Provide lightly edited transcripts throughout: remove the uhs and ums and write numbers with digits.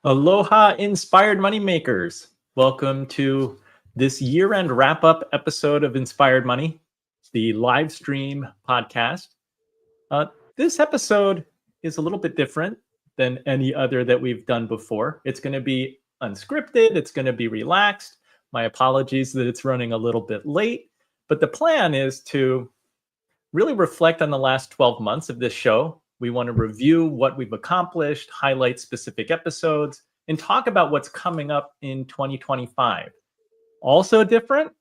Aloha, inspired moneymakers. Welcome to this year-end wrap-up episode of Inspired Money, the live stream podcast. This episode is a little bit different than any other that we've done before. It's going to be unscripted. It's going to be relaxed. My apologies that it's running a little bit late, but the plan is to really reflect on the last 12 months of this show. We want to review what we've accomplished, highlight specific episodes, and talk about what's coming up in 2025. Also different,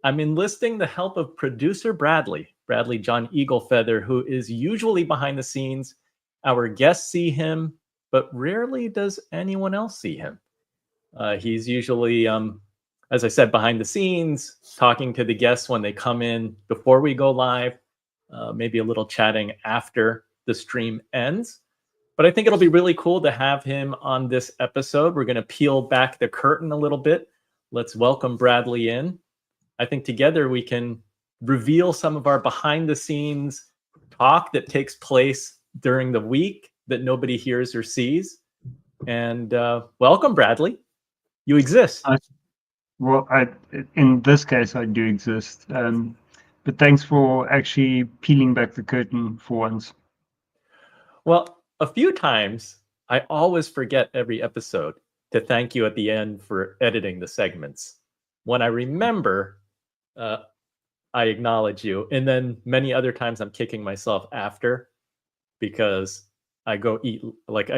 I'm enlisting the help of producer Bradley Jon Eaglefeather, who is usually behind the scenes. Our guests see him, but rarely does anyone else see him. He's usually, as I said, behind the scenes, talking to the guests when they come in before we go live, maybe a little chatting after the stream ends. But I think it'll be really cool to have him on this episode. We're going to peel back the curtain a little bit. Let's welcome Bradley in. I think together we can reveal some of our behind the scenes talk that takes place during the week that nobody hears or sees. And welcome, Bradley. You exist. In this case, I do exist. But thanks for actually peeling back the curtain for once. Well, a few times, I always forget every episode to thank you at the end for editing the segments. When I remember, I acknowledge you. And then many other times I'm kicking myself after because I go eat.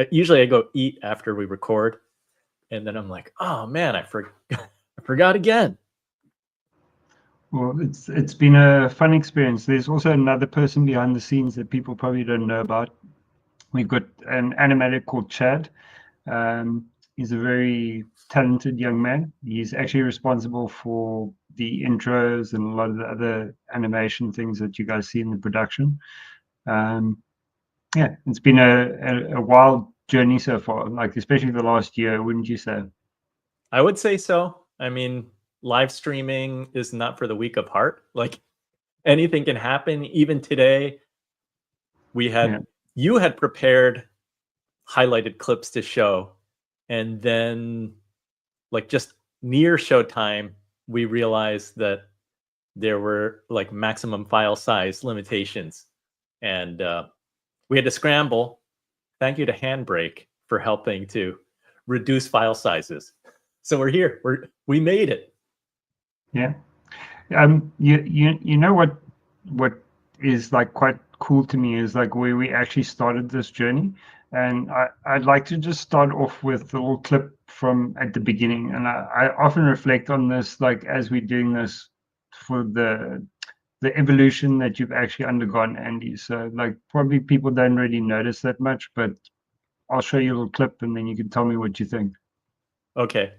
Usually I go eat after we record. And then I'm like, oh man, I forgot again. Well, it's been a fun experience. There's also another person behind the scenes that people probably don't know about. We've got an animator called Chad. He's a very talented young man. He's actually responsible for the intros and a lot of the other animation things that you guys see in the production. It's been a wild journey so far, like especially the last year, wouldn't you say? I would say so. I mean, live streaming is not for the weak of heart. Like anything can happen. Even today, you had prepared highlighted clips to show, and then like just near showtime, we realized that there were like maximum file size limitations, and we had to scramble. Thank you to Handbrake for helping to reduce file sizes. So we're here. We made it. Yeah. You know what is like quite cool to me is like where we actually started this journey, and I'd like to just start off with a little clip from at the beginning. And I often reflect on this, like as we're doing this for the evolution that you've actually undergone, Andy. So like probably people don't really notice that much, but I'll show you a little clip and then you can tell me what you think. Okay.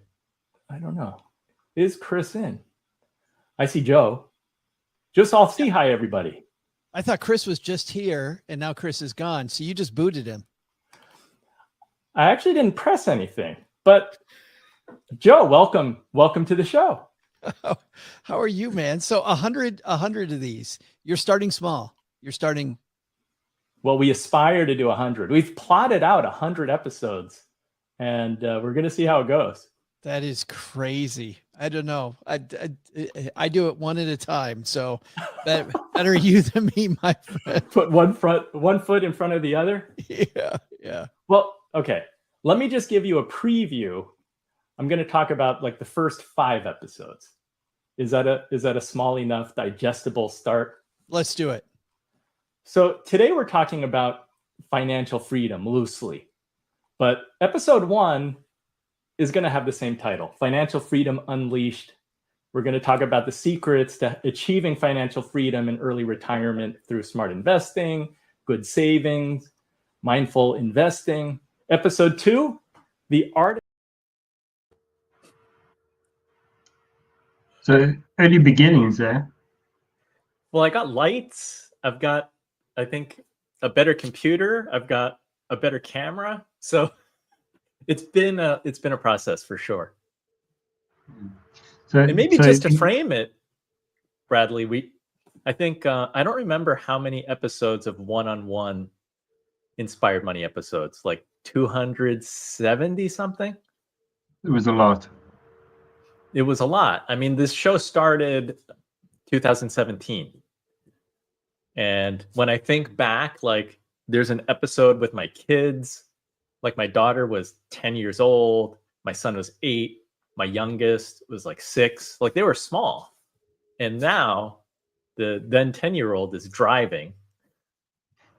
I don't know. Is Chris in? I see Joe. Just I'll see hi, everybody. I thought Chris was just here and now Chris is gone. So you just booted him. I actually didn't press anything, but Joe, welcome to the show. How are you, man? So 100 of these, you're starting small. You're starting. Well, we aspire to do 100. We've plotted out 100 episodes and we're going to see how it goes. That is crazy. I don't know. I do it one at a time. So better you than me, my friend. Put one foot in front of the other. Yeah. Well, okay. Let me just give you a preview. I'm going to talk about like the first 5 episodes. Is that a small enough digestible start? Let's do it. So today we're talking about financial freedom loosely, but episode 1 is going to have the same title, Financial Freedom Unleashed. We're going to talk about the secrets to achieving financial freedom and early retirement through smart investing, good savings, mindful investing. Episode 2, the art. So early beginnings there. Well, I got lights. I've got, I think, a better computer. I've got a better camera. So it's been a process for sure. And maybe just to frame it, Bradley, I think I don't remember how many episodes of one-on-one Inspired Money episodes, like 270 something. It was a lot. It was a lot. I mean, this show started 2017. And when I think back, like there's an episode with my kids, like my daughter was 10 years old, my son was 8, my youngest was like 6, like they were small. And now the then 10-year-old is driving.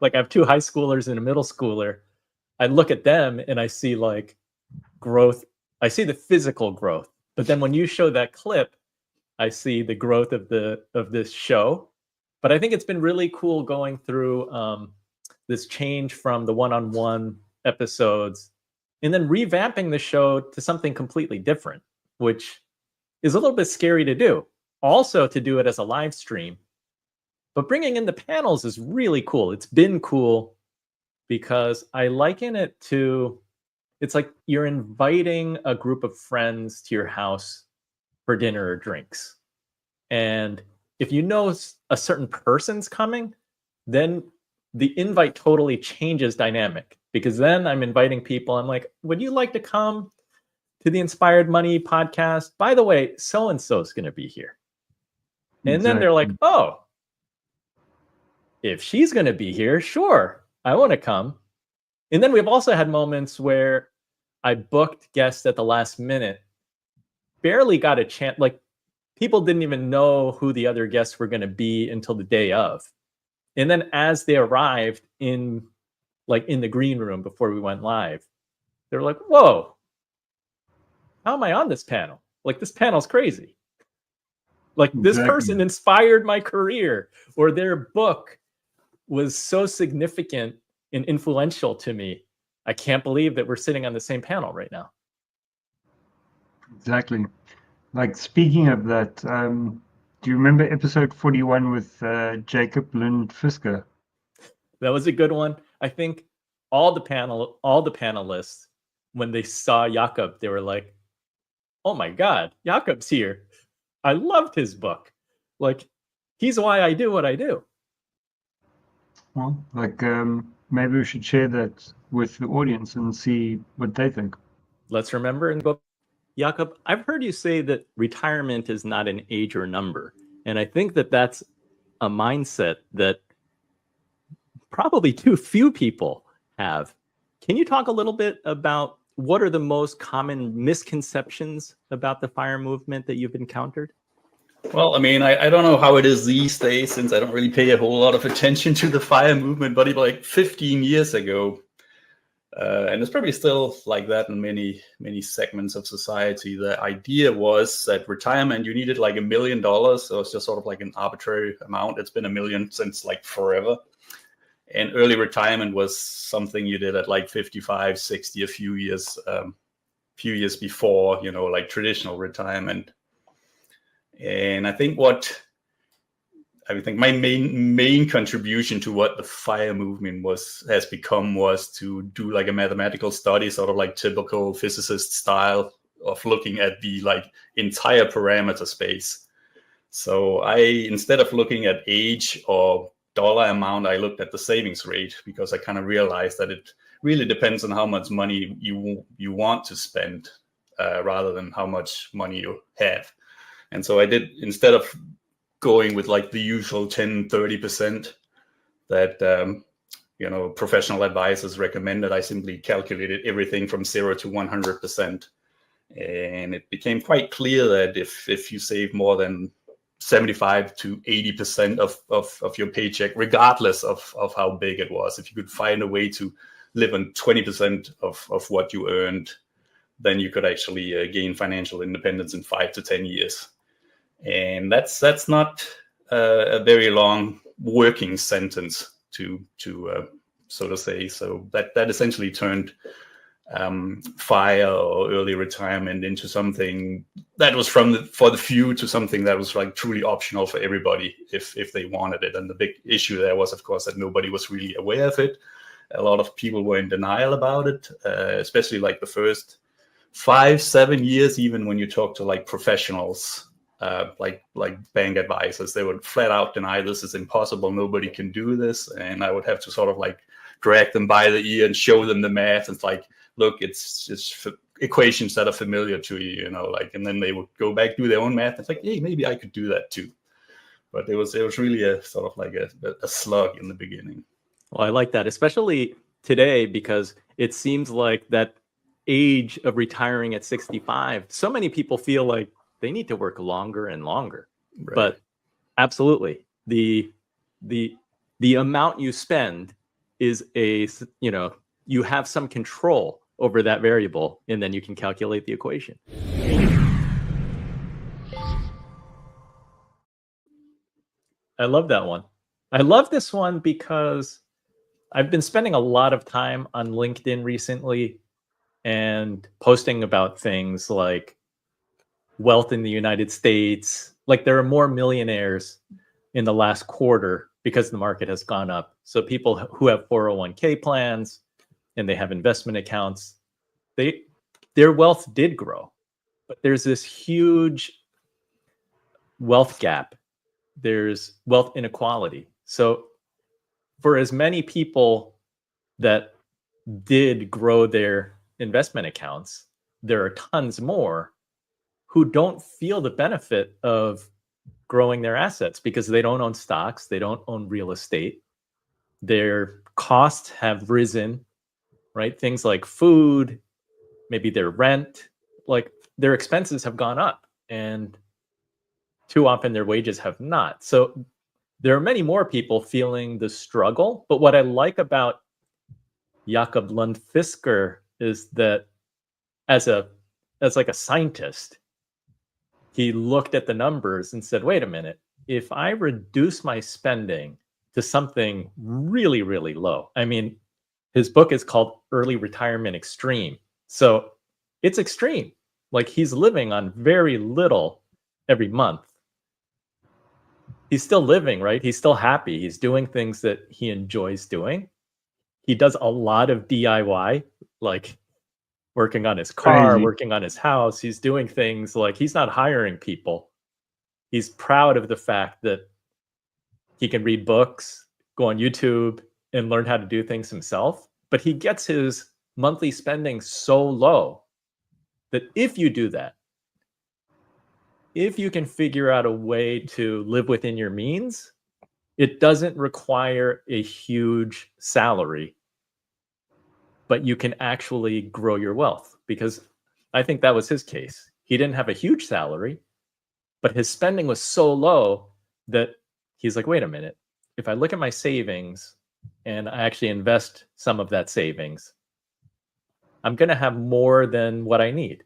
Like I have 2 high schoolers and a middle schooler. I look at them and I see like growth. I see the physical growth. But then when you show that clip, I see the growth of this show. But I think it's been really cool going through this change from the one-on-one episodes and then revamping the show to something completely different, which is a little bit scary to do. Also to do it as a live stream. But bringing in the panels is really cool. It's been cool because I liken it to, it's like you're inviting a group of friends to your house for dinner or drinks. And if you know a certain person's coming, then the invite totally changes dynamic, because then I'm inviting people. I'm like, would you like to come to the Inspired Money podcast? By the way, so-and-so is going to be here. And then they're like, oh, if she's going to be here, sure, I want to come. And then we've also had moments where I booked guests at the last minute, barely got a chance. Like people didn't even know who the other guests were going to be until the day of. And then as they arrived in the green room before we went live, they were like, whoa, how am I on this panel? Like this panel's crazy. Like this person inspired my career, or their book was so significant and influential to me. I can't believe that we're sitting on the same panel right now. Exactly. Like speaking of that, do you remember episode 41 with Jacob Lund Fisker? That was a good one. I think all the panelists, when they saw Jacob, they were like, oh my God, Jacob's here. I loved his book. Like, he's why I do what I do. Well, like maybe we should share that with the audience and see what they think. Let's remember and go. Jacob, I've heard you say that retirement is not an age or number. And I think that that's a mindset that probably too few people have. Can you talk a little bit about what are the most common misconceptions about the FIRE movement that you've encountered? Well, I mean, I don't know how it is these days, since I don't really pay a whole lot of attention to the FIRE movement, but like 15 years ago, and it's probably still like that in many segments of society, the idea was that retirement, you needed like $1 million. So it's just sort of like an arbitrary amount. It's been $1 million since like forever. And early retirement was something you did at like 55, 60, a few years before, you know, like traditional retirement. And I think my main contribution to what the FIRE movement has become was to do like a mathematical study, sort of like typical physicist style of looking at the like entire parameter space. So instead of looking at age or dollar amount, I looked at the savings rate, because I kind of realized that it really depends on how much money you want to spend rather than how much money you have. And so I did, instead of going with like the usual 10-30% that professional advisors recommended, I simply calculated everything from 0 to 100%. And it became quite clear that if you save more than 75 to 80% of your paycheck, regardless of how big it was, if you could find a way to live on 20% of what you earned, then you could actually gain financial independence in 5 to 10 years. And that's not a very long working sentence to so to say. So that essentially turned FIRE or early retirement into something that was for the few to something that was like truly optional for everybody if they wanted it. And the big issue there was, of course, that nobody was really aware of it. A lot of people were in denial about it, especially like the first 5-7 years. Even when you talk to like professionals, like bank advisors, they would flat out deny this is impossible. Nobody can do this. And I would have to sort of like drag them by the ear and show them the math. It's like, look, it's just equations that are familiar to you, you know, like, and then they would go back, do their own math. It's like, hey, maybe I could do that too. But it was really a sort of like a slug in the beginning. Well, I like that, especially today, because it seems like that age of retiring at 65, so many people feel like they need to work longer and longer. Right. But absolutely, the amount you spend is you have some control over that variable, and then you can calculate the equation. I love that one. I love this one because I've been spending a lot of time on LinkedIn recently and posting about things like wealth in the United States. Like, there are more millionaires in the last quarter because the market has gone up. So people who have 401k plans and they have investment accounts, their wealth did grow. But there's this huge wealth gap. There's wealth inequality. So for as many people that did grow their investment accounts, there are tons more who don't feel the benefit of growing their assets because they don't own stocks, they don't own real estate. Their costs have risen, right? Things like food, maybe their rent, like their expenses have gone up, and too often their wages have not. So there are many more people feeling the struggle. But what I like about Jacob Lund Fisker is that as like a scientist, he looked at the numbers and said, wait a minute, if I reduce my spending to something really, really low, I mean, his book is called Early Retirement Extreme. So it's extreme. Like, he's living on very little every month. He's still living, right? He's still happy. He's doing things that he enjoys doing. He does a lot of DIY, like working on his car, Crazy. working on his house. He's doing things like, he's not hiring people. He's proud of the fact that he can read books, go on YouTube, and learn how to do things himself. But he gets his monthly spending so low that if you do that, if you can figure out a way to live within your means, it doesn't require a huge salary, but you can actually grow your wealth. Because I think that was his case. He didn't have a huge salary, but his spending was so low that he's like, wait a minute, if I look at my savings and I actually invest some of that savings, I'm going to have more than what I need.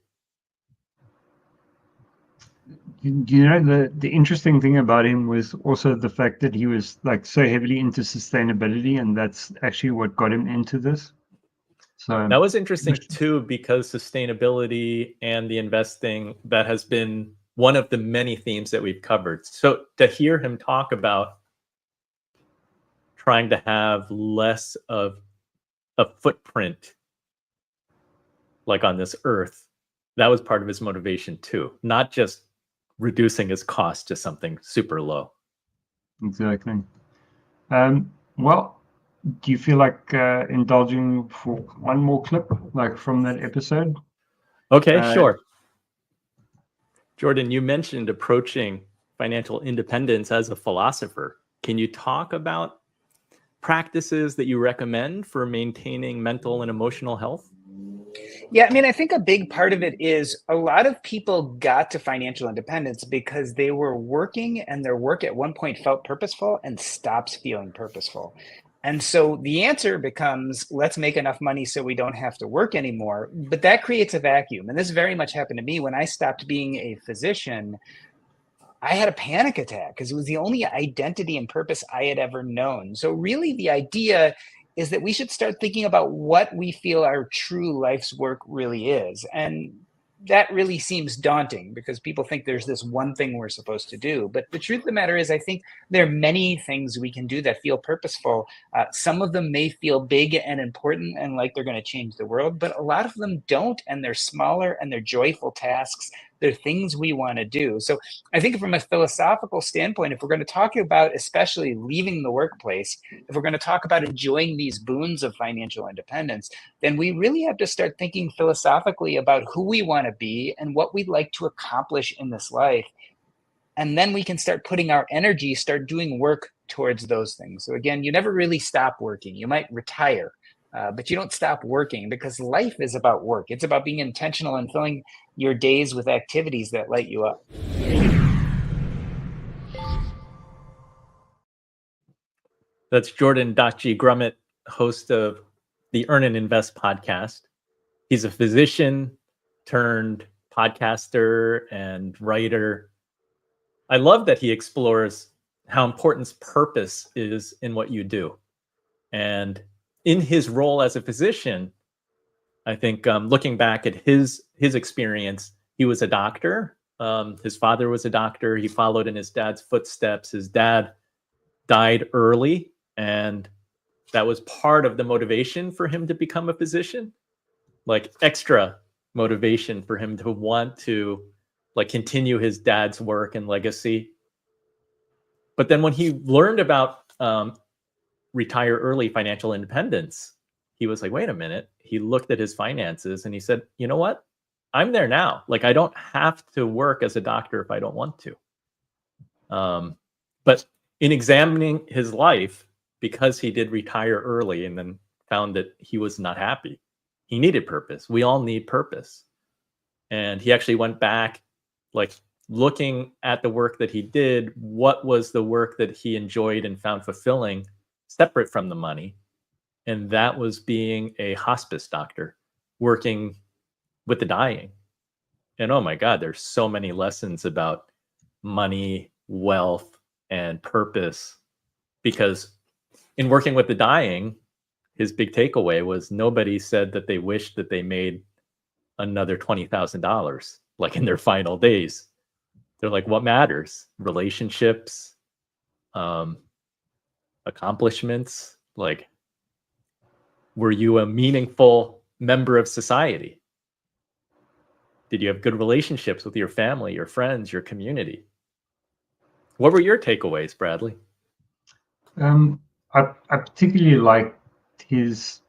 You know, the interesting thing about him was also the fact that he was like so heavily into sustainability, and that's actually what got him into this. So that was interesting too, because sustainability and the investing, that has been one of the many themes that we've covered. So to hear him talk about trying to have less of a footprint like on this earth, that was part of his motivation too, not just reducing his cost to something super low. Exactly. Well, do you feel like indulging for one more clip, like from that episode? Okay, sure. Jordan, you mentioned approaching financial independence as a philosopher. Can you talk about practices that you recommend for maintaining mental and emotional health? Yeah, I mean, I think a big part of it is a lot of people got to financial independence because they were working and their work at one point felt purposeful and stops feeling purposeful. And so the answer becomes, let's make enough money so we don't have to work anymore. But that creates a vacuum. And this very much happened to me when I stopped being a physician. I had a panic attack because it was the only identity and purpose I had ever known. So really the idea is that we should start thinking about what we feel our true life's work really is. And that really seems daunting because people think there's this one thing we're supposed to do. But the truth of the matter is, I think there are many things we can do that feel purposeful. Some of them may feel big and important and like they're going to change the world, but a lot of them don't. And they're smaller and they're joyful tasks They're things we want to do. So I think from a philosophical standpoint, if we're going to talk about especially leaving the workplace, if we're going to talk about enjoying these boons of financial independence, then we really have to start thinking philosophically about who we want to be and what we'd like to accomplish in this life. And then we can start putting our energy, start doing work towards those things. So again, you never really stop working. You might retire, but you don't stop working, because life is about work. It's about being intentional and filling your days with activities that light you up. That's Jordan Grumet, host of the Earn and Invest podcast. He's a physician turned podcaster and writer. I love that he explores how important purpose is in what you do. And in his role as a physician, I think looking back at his experience, he was a doctor. His father was a doctor. He followed in his dad's footsteps. His dad died early, and that was part of the motivation for him to become a physician, like extra motivation for him to want to continue his dad's work and legacy. But then when he learned about retire early financial independence, he was like, wait a minute. He looked at his finances and he said, you know what? I'm there now. I don't have to work as a doctor if I don't want to. But in examining his life, because he did retire early and then found that he was not happy, he needed purpose. We all need purpose. And he actually went back, looking at the work that he did, what was the work that he enjoyed and found fulfilling, separate from the money. And that was being a hospice doctor, working with the dying. And oh my God, there's so many lessons about money, wealth, and purpose. Because in working with the dying, his big takeaway was nobody said that they wished that they made another $20,000, in their final days. They're like, what matters? Relationships, accomplishments. Were you a meaningful member of society? Did you have good relationships with your family, your friends, your community? What were your takeaways, Bradley? I particularly liked his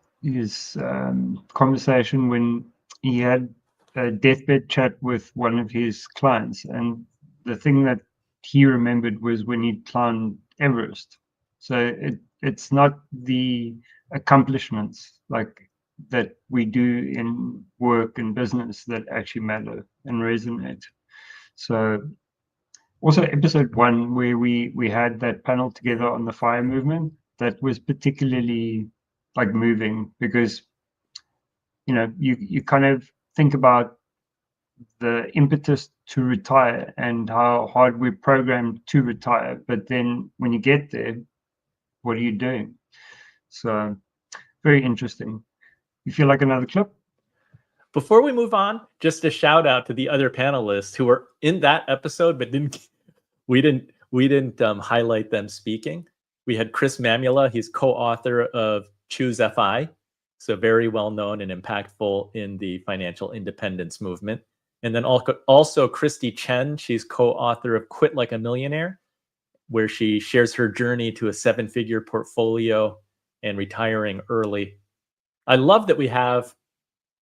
conversation when he had a deathbed chat with one of his clients, and the thing that he remembered was when he climbed Everest. So it's not the accomplishments that we do in work and business that actually matter and resonate. So also episode 1, where we had that panel together on the FIRE movement, that was particularly moving, because you kind of think about the impetus to retire and how hard we're programmed to retire, but then when you get there, what are you doing? So very interesting. You feel like another clip? Before we move on, just a shout out to the other panelists who were in that episode, but we didn't highlight them speaking. We had Chris Mamula. He's co-author of Choose FI, so very well known and impactful in the financial independence movement. And then also Christy Chen. She's co-author of Quit Like a Millionaire, where she shares her journey to a 7-figure portfolio and retiring early. I love that we have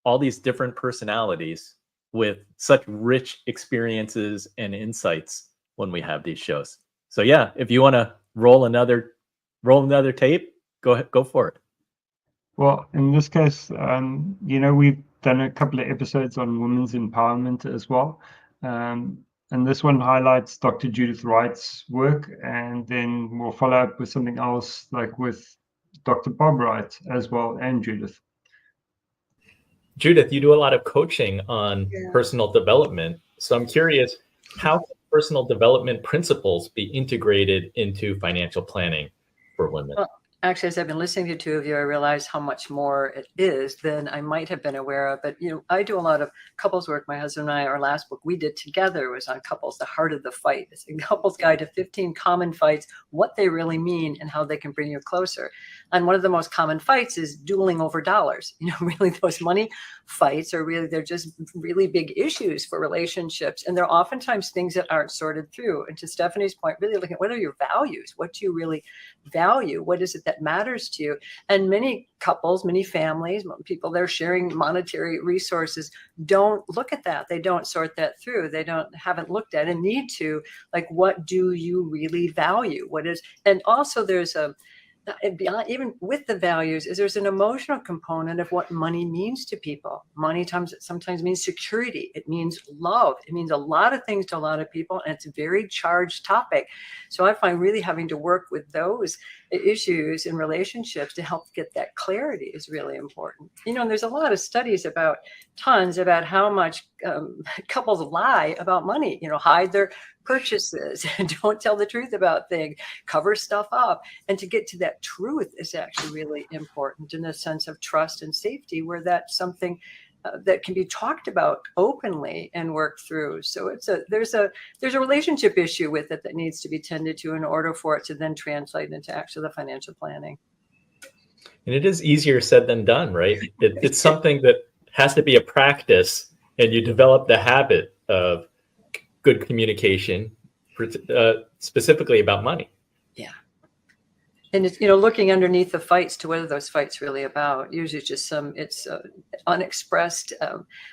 all these different personalities with such rich experiences and insights when we have these shows. So yeah, if you want to roll another tape, go for it. Well, in this case, we've done a couple of episodes on women's empowerment as well. And this one highlights Dr. Judith Wright's work, and then we'll follow up with something else with Dr. Bob Wright as well, and Judith. Judith, you do a lot of coaching on personal development. So I'm curious, how can personal development principles be integrated into financial planning for women? Well, Actually, as I've been listening to the two of you, I realize how much more it is than I might have been aware of. But, I do a lot of couples work. My husband and I, our last book we did together was on couples, the heart of the fight. It's a couples guide to 15 common fights, what they really mean and how they can bring you closer. And one of the most common fights is dueling over dollars. Really those money fights are really, they're just really big issues for relationships. And they're oftentimes things that aren't sorted through. And to Stephanie's point, really looking at what are your values? What do you really value? What is it that matters to you? And many couples, many families, people they're sharing monetary resources don't look at that. They don't sort that through. They haven't looked at and need to, like, what do you really value? What is, and also there's beyond, even with the values, is there's an emotional component of what money means to people. Money sometimes means security. It means love. It means a lot of things to a lot of people, and it's a very charged topic. So I find really having to work with those issues in relationships to help get that clarity is really important. And there's a lot of studies tons about how much couples lie about money, hide their purchases, don't tell the truth about things, cover stuff up. And to get to that truth is actually really important in a sense of trust and safety, where that's something that can be talked about openly and worked through. So there's a relationship issue with it that needs to be tended to in order for it to then translate into actually the financial planning. And it is easier said than done, right? It's something that has to be a practice, and you develop the habit of good communication, specifically about money. Yeah. And it's, looking underneath the fights to what are those fights really about? Usually just unexpressed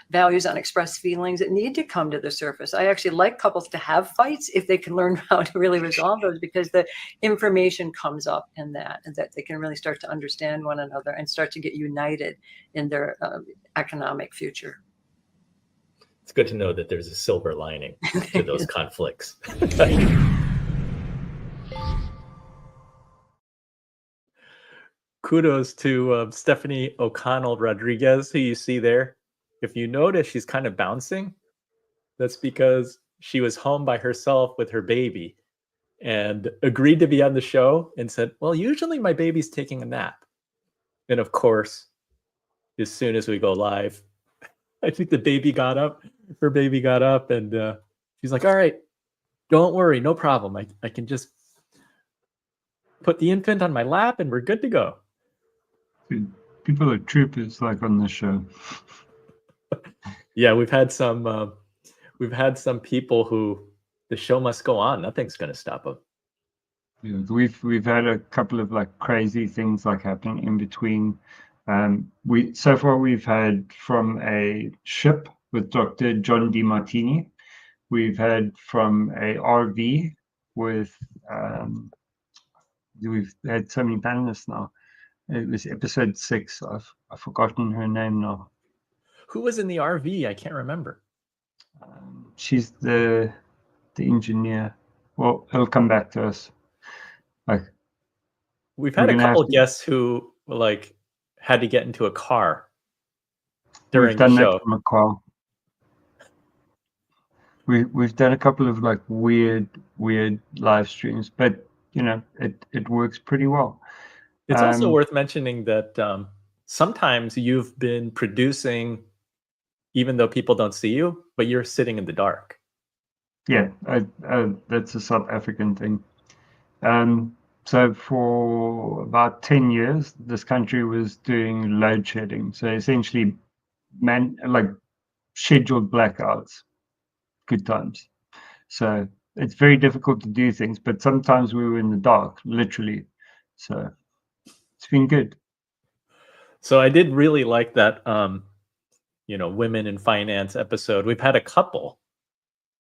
values, unexpressed feelings that need to come to the surface. I actually like couples to have fights if they can learn how to really resolve those, because the information comes up in that, and that they can really start to understand one another and start to get united in their economic future. It's good to know that there's a silver lining to those conflicts. Kudos to Stephanie O'Connell Rodriguez, who you see there. If you notice, she's kind of bouncing. That's because she was home by herself with her baby and agreed to be on the show and said, well, usually my baby's taking a nap. And of course, as soon as we go live, I think her baby got up, and she's like, all right, don't worry, no problem. I can just put the infant on my lap and we're good to go. People are troopers, like on the show. Yeah, we've had some people who the show must go on. Nothing's going to stop them. Yeah, we've had a couple of like crazy things like happening in between. So far we've had from a ship with Dr. John DiMartini. We've had from a RV with we've had so many panelists now. It was episode 6. I've forgotten her name now. Who was in the RV? I can't remember. She's the engineer. Well, it'll come back to us. We've had a couple guests who had to get into a car during the show. That from a car. We've done a couple of like weird live streams, but it works pretty well. It's also worth mentioning that sometimes you've been producing even though people don't see you, but you're sitting in the dark. Yeah, that's a South African thing. So for about 10 years, this country was doing load shedding. So essentially, scheduled blackouts, good times. So it's very difficult to do things, but sometimes we were in the dark, literally. So it's been good. So I did really like that, Women in Finance episode. We've had a couple.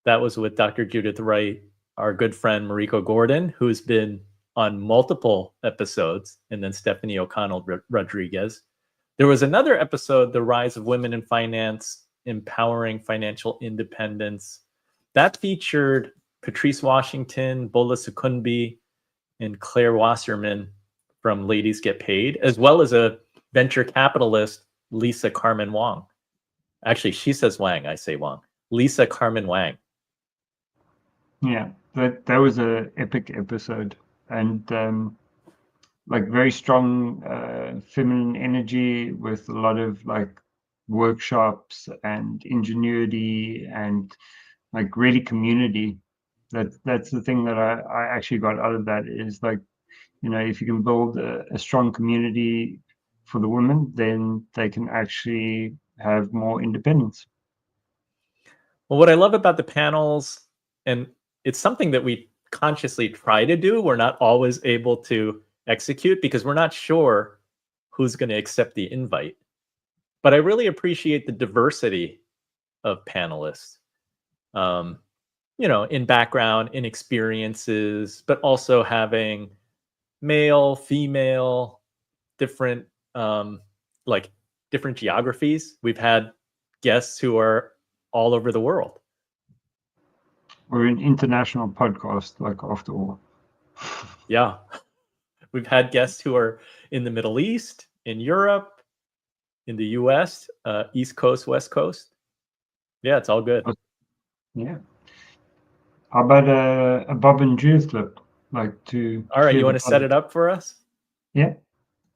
That was with Dr. Judith Wright, our good friend Mariko Gordon, who's been on multiple episodes, and then Stephanie O'Connell Rodriguez. There was another episode, The Rise of Women in Finance, Empowering Financial Independence. That featured Patrice Washington, Bola Sukunbi, and Claire Wasserman from Ladies Get Paid, as well as a venture capitalist, Lisa Carmen Wang. Actually, she says Wang, I say Wang. Lisa Carmen Wang. Yeah, that was an epic episode. And like very strong feminine energy with a lot of like workshops and ingenuity and like really community. That's the thing that I actually got out of that is like, you know, if you can build a strong community for the women, then they can actually have more independence. Well, what I love about the panels, and it's something that we consciously try to do, we're not always able to execute because we're not sure who's going to accept the invite. But I really appreciate the diversity of panelists, you know, in background, in experiences, but also having male, female, different, like different geographies. We've had guests who are all over the world. We're an international podcast, like after all. Yeah. We've had guests who are in the Middle East, in Europe, in the US, East Coast, West Coast. Yeah, it's all good. Yeah. How about a Bob and Judith clip? Like to. All right, you want to set it up for us? Yeah.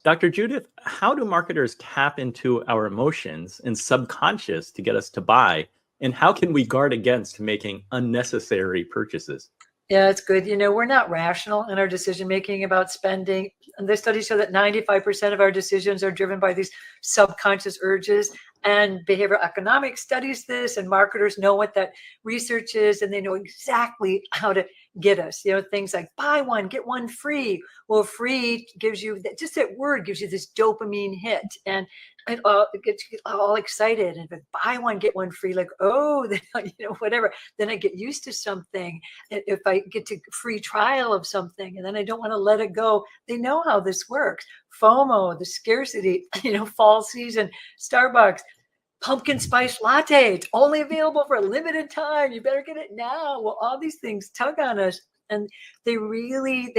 Dr. Judith, how do marketers tap into our emotions and subconscious to get us to buy? And how can we guard against making unnecessary purchases? Yeah, it's good. You know, we're not rational in our decision making about spending. And the studies show that 95% of our decisions are driven by these subconscious urges. And behavioral economics studies this, and marketers know what that research is, and they know exactly how to get us. You know, things like buy one, get one free. Well, free gives you just that word gives you this dopamine hit, and it gets you all excited. And if buy one, get one free, like, oh, then, you know, whatever. Then I get used to something. If I get to free trial of something, and then I don't want to let it go. They know how this works. FOMO, the scarcity, you know, fall season, Starbucks, pumpkin spice latte, it's only available for a limited time. You better get it now. Well, all these things tug on us. And they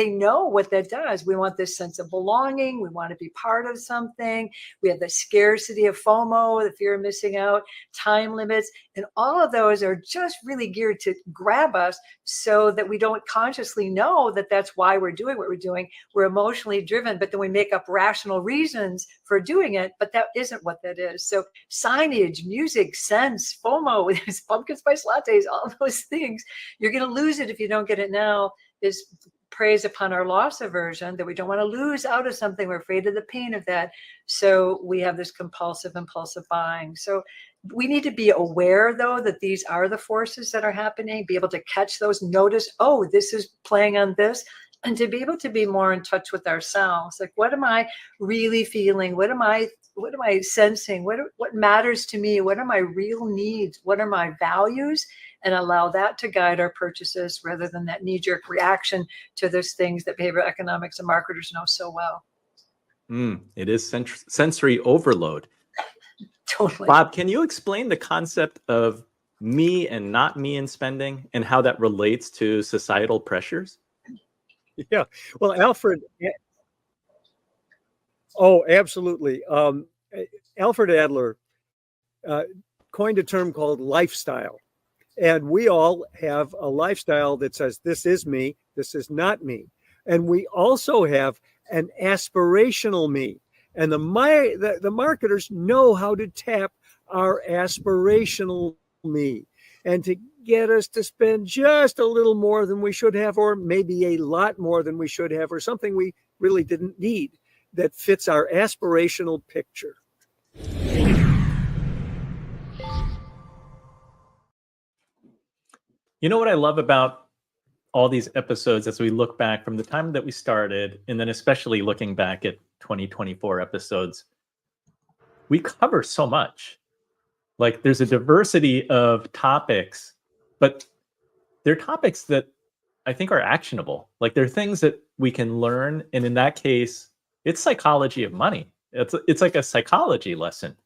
know what that does. We want this sense of belonging. We want to be part of something. We have the scarcity of FOMO, the fear of missing out, time limits. And all of those are just really geared to grab us so that we don't consciously know that that's why we're doing what we're doing. We're emotionally driven, but then we make up rational reasons for doing it. But that isn't what that is. So signage, music, scents, FOMO, pumpkin spice lattes, all those things, you're going to lose it if you don't get it now. Is preys upon our loss aversion, that we don't want to lose out of something. We're afraid of the pain of that. So we have this compulsive, impulsive buying. So we need to be aware, though, that these are the forces that are happening, be able to catch those, notice, oh, this is playing on this, and to be able to be more in touch with ourselves. Like, what am I really feeling? What am I sensing? What matters to me? What are my real needs? What are my values? And allow that to guide our purchases rather than that knee-jerk reaction to those things that behavioral economics and marketers know so well. It is sensory overload. Totally. Bob, can you explain the concept of me and not me in spending and how that relates to societal pressures? Yeah, well, Alfred. Oh, absolutely. Alfred Adler coined a term called lifestyle. And we all have a lifestyle that says, this is me, this is not me. And we also have an aspirational me. And the marketers know how to tap our aspirational me and to get us to spend just a little more than we should have, or maybe a lot more than we should have, or something we really didn't need that fits our aspirational picture. You know what I love about all these episodes as we look back from the time that we started, and then especially looking back at 2024 episodes, we cover so much. Like, there's a diversity of topics, but they're topics that I think are actionable. Like, they're things that we can learn. And in that case, it's psychology of money. It's like a psychology lesson.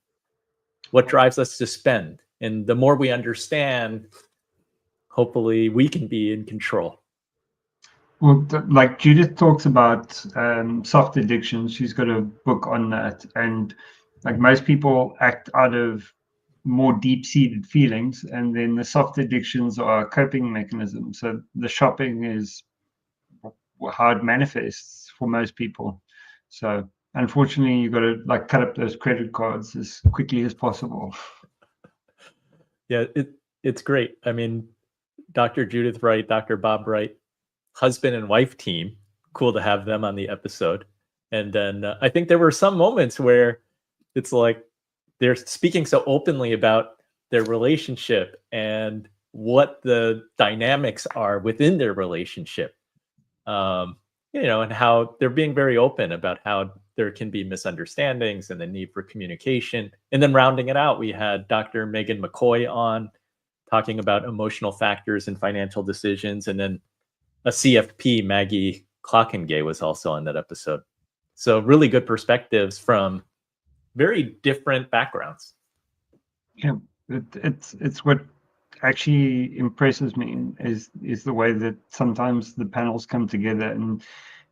What drives us to spend? And the more we understand, hopefully we can be in control. Well, like Judith talks about soft addictions. She's got a book on that. And like most people act out of more deep-seated feelings. And then the soft addictions are coping mechanisms. So the shopping is how it manifests for most people. So unfortunately, you got to like cut up those credit cards as quickly as possible. Yeah, it's great. I mean, Dr. Judith Wright, Dr. Bob Wright, husband and wife team. Cool to have them on the episode. And then I think there were some moments where it's like they're speaking so openly about their relationship and what the dynamics are within their relationship. And how they're being very open about how there can be misunderstandings and the need for communication. And then rounding it out, we had Dr. Megan McCoy on talking about emotional factors in financial decisions. And then a CFP, Maggie Clockengay, was also on that episode. So really good perspectives from very different backgrounds. Yeah, it's what actually impresses me is the way that sometimes the panels come together and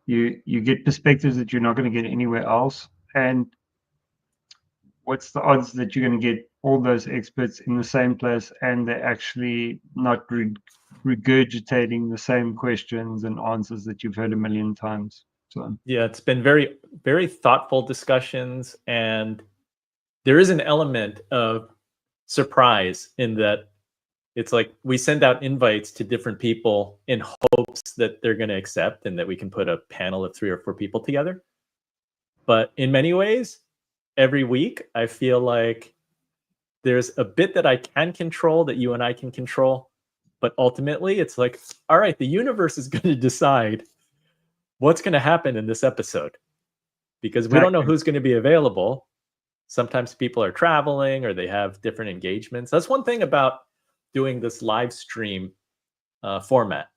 you get perspectives that you're not going to get anywhere else. And what's the odds that you're going to get all those experts in the same place and they're actually not regurgitating the same questions and answers that you've heard a million times? So yeah, it's been very, very thoughtful discussions, and there is an element of surprise in that it's like we send out invites to different people in hopes that they're going to accept and that we can put a panel of 3 or 4 people together. But in many ways, every week, I feel like there's a bit that I can control, that you and I can control. But ultimately, it's like, all right, the universe is going to decide what's going to happen in this episode, because we don't know who's going to be available. Sometimes people are traveling or they have different engagements. That's one thing about doing this live stream format.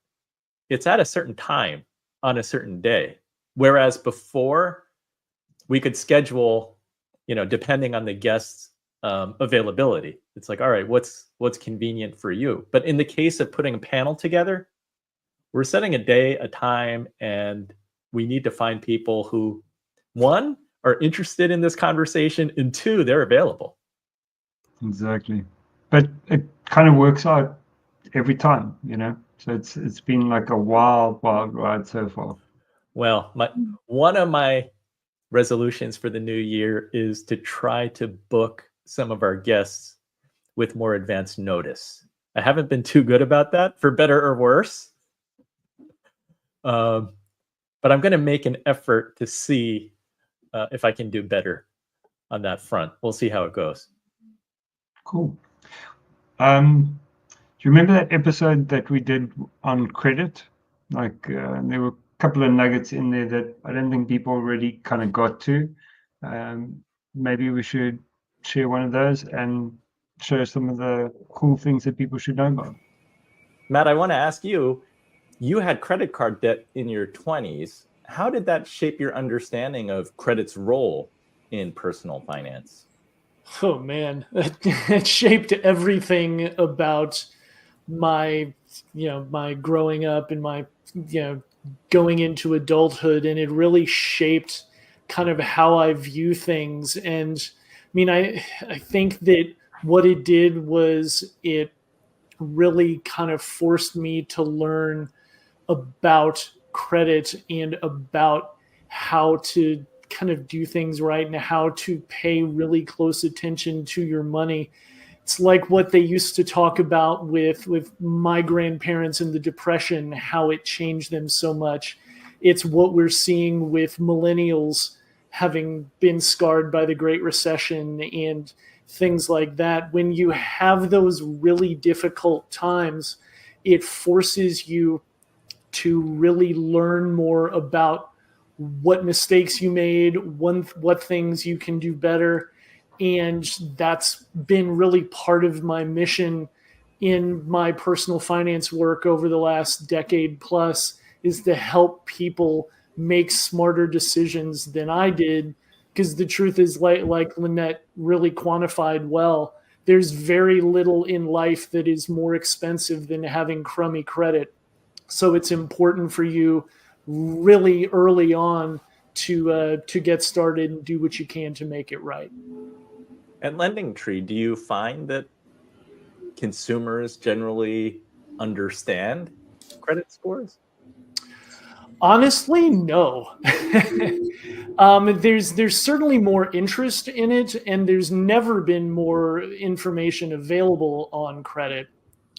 It's at a certain time on a certain day. Whereas before, we could schedule, depending on the guest's availability. It's like, all right, what's convenient for you? But in the case of putting a panel together, we're setting a day, a time, and we need to find people who, 1, are interested in this conversation, and 2, they're available. Exactly. But it kind of works out every time, So it's been like a wild ride so far. Well, one of my resolutions for the new year is to try to book some of our guests with more advanced notice. I haven't been too good about that, for better or worse. But I'm going to make an effort to see if I can do better on that front. We'll see how it goes. Cool. Do you remember that episode that we did on credit? Like there were a couple of nuggets in there that I don't think people really kind of got to. Maybe we should share one of those and show some of the cool things that people should know about. Matt, I want to ask you, you had credit card debt in your 20s. How did that shape your understanding of credit's role in personal finance? Oh man, it shaped everything about my growing up and my going into adulthood, and it really shaped kind of how I view things. And I mean, I think that what it did was it really kind of forced me to learn about credit and about how to kind of do things right and how to pay really close attention to your money. It's like what they used to talk about with my grandparents and the Depression, how it changed them so much. It's what we're seeing with millennials having been scarred by the Great Recession and things like that. When you have those really difficult times, it forces you to really learn more about what mistakes you made, what things you can do better. And that's been really part of my mission in my personal finance work over the last decade plus, is to help people make smarter decisions than I did. Because the truth is, like Lynette really quantified well, there's very little in life that is more expensive than having crummy credit. So it's important for you really early on to get started and do what you can to make it right. At LendingTree, do you find that consumers generally understand credit scores? Honestly, no. There's certainly more interest in it, and there's never been more information available on credit.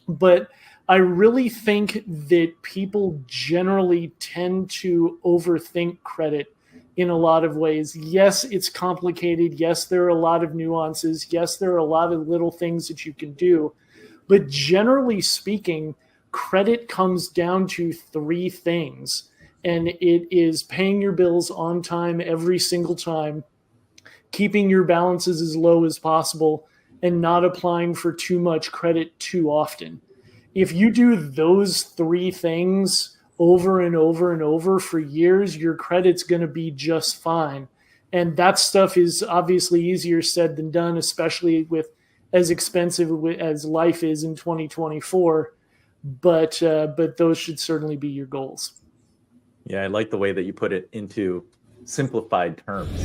But I really think that people generally tend to overthink credit in a lot of ways. Yes, it's complicated. Yes, there are a lot of nuances. Yes, there are a lot of little things that you can do. But generally speaking, credit comes down to three things. And it is paying your bills on time every single time, keeping your balances as low as possible, and not applying for too much credit too often. If you do those three things over and over and over for years, your credit's going to be just fine. And that stuff is obviously easier said than done, especially with as expensive as life is in 2024. But those should certainly be your goals. Yeah, I like the way that you put it into simplified terms.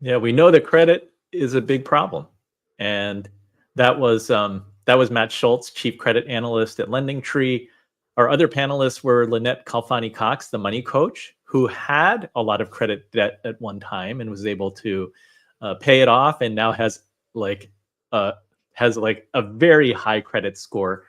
Yeah, we know that credit is a big problem, and that was Matt Schultz, Chief Credit Analyst at LendingTree. Our other panelists were Lynette Kalfani-Cox, the money coach, who had a lot of credit debt at one time and was able to pay it off, and now has a very high credit score.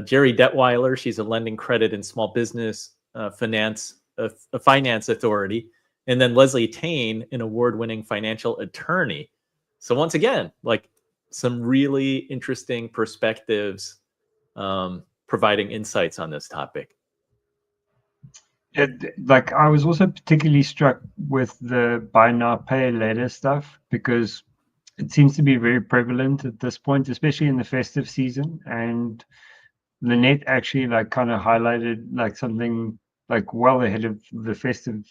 Jerry Detweiler, she's a lending credit and small business finance authority. And then Leslie Tane, an award-winning financial attorney. So once again, like some really interesting perspectives, providing insights on this topic. Like I was also particularly struck with the buy now, pay later stuff, because it seems to be very prevalent at this point, especially in the festive season. And Lynette actually like kind of highlighted like something like well ahead of the festive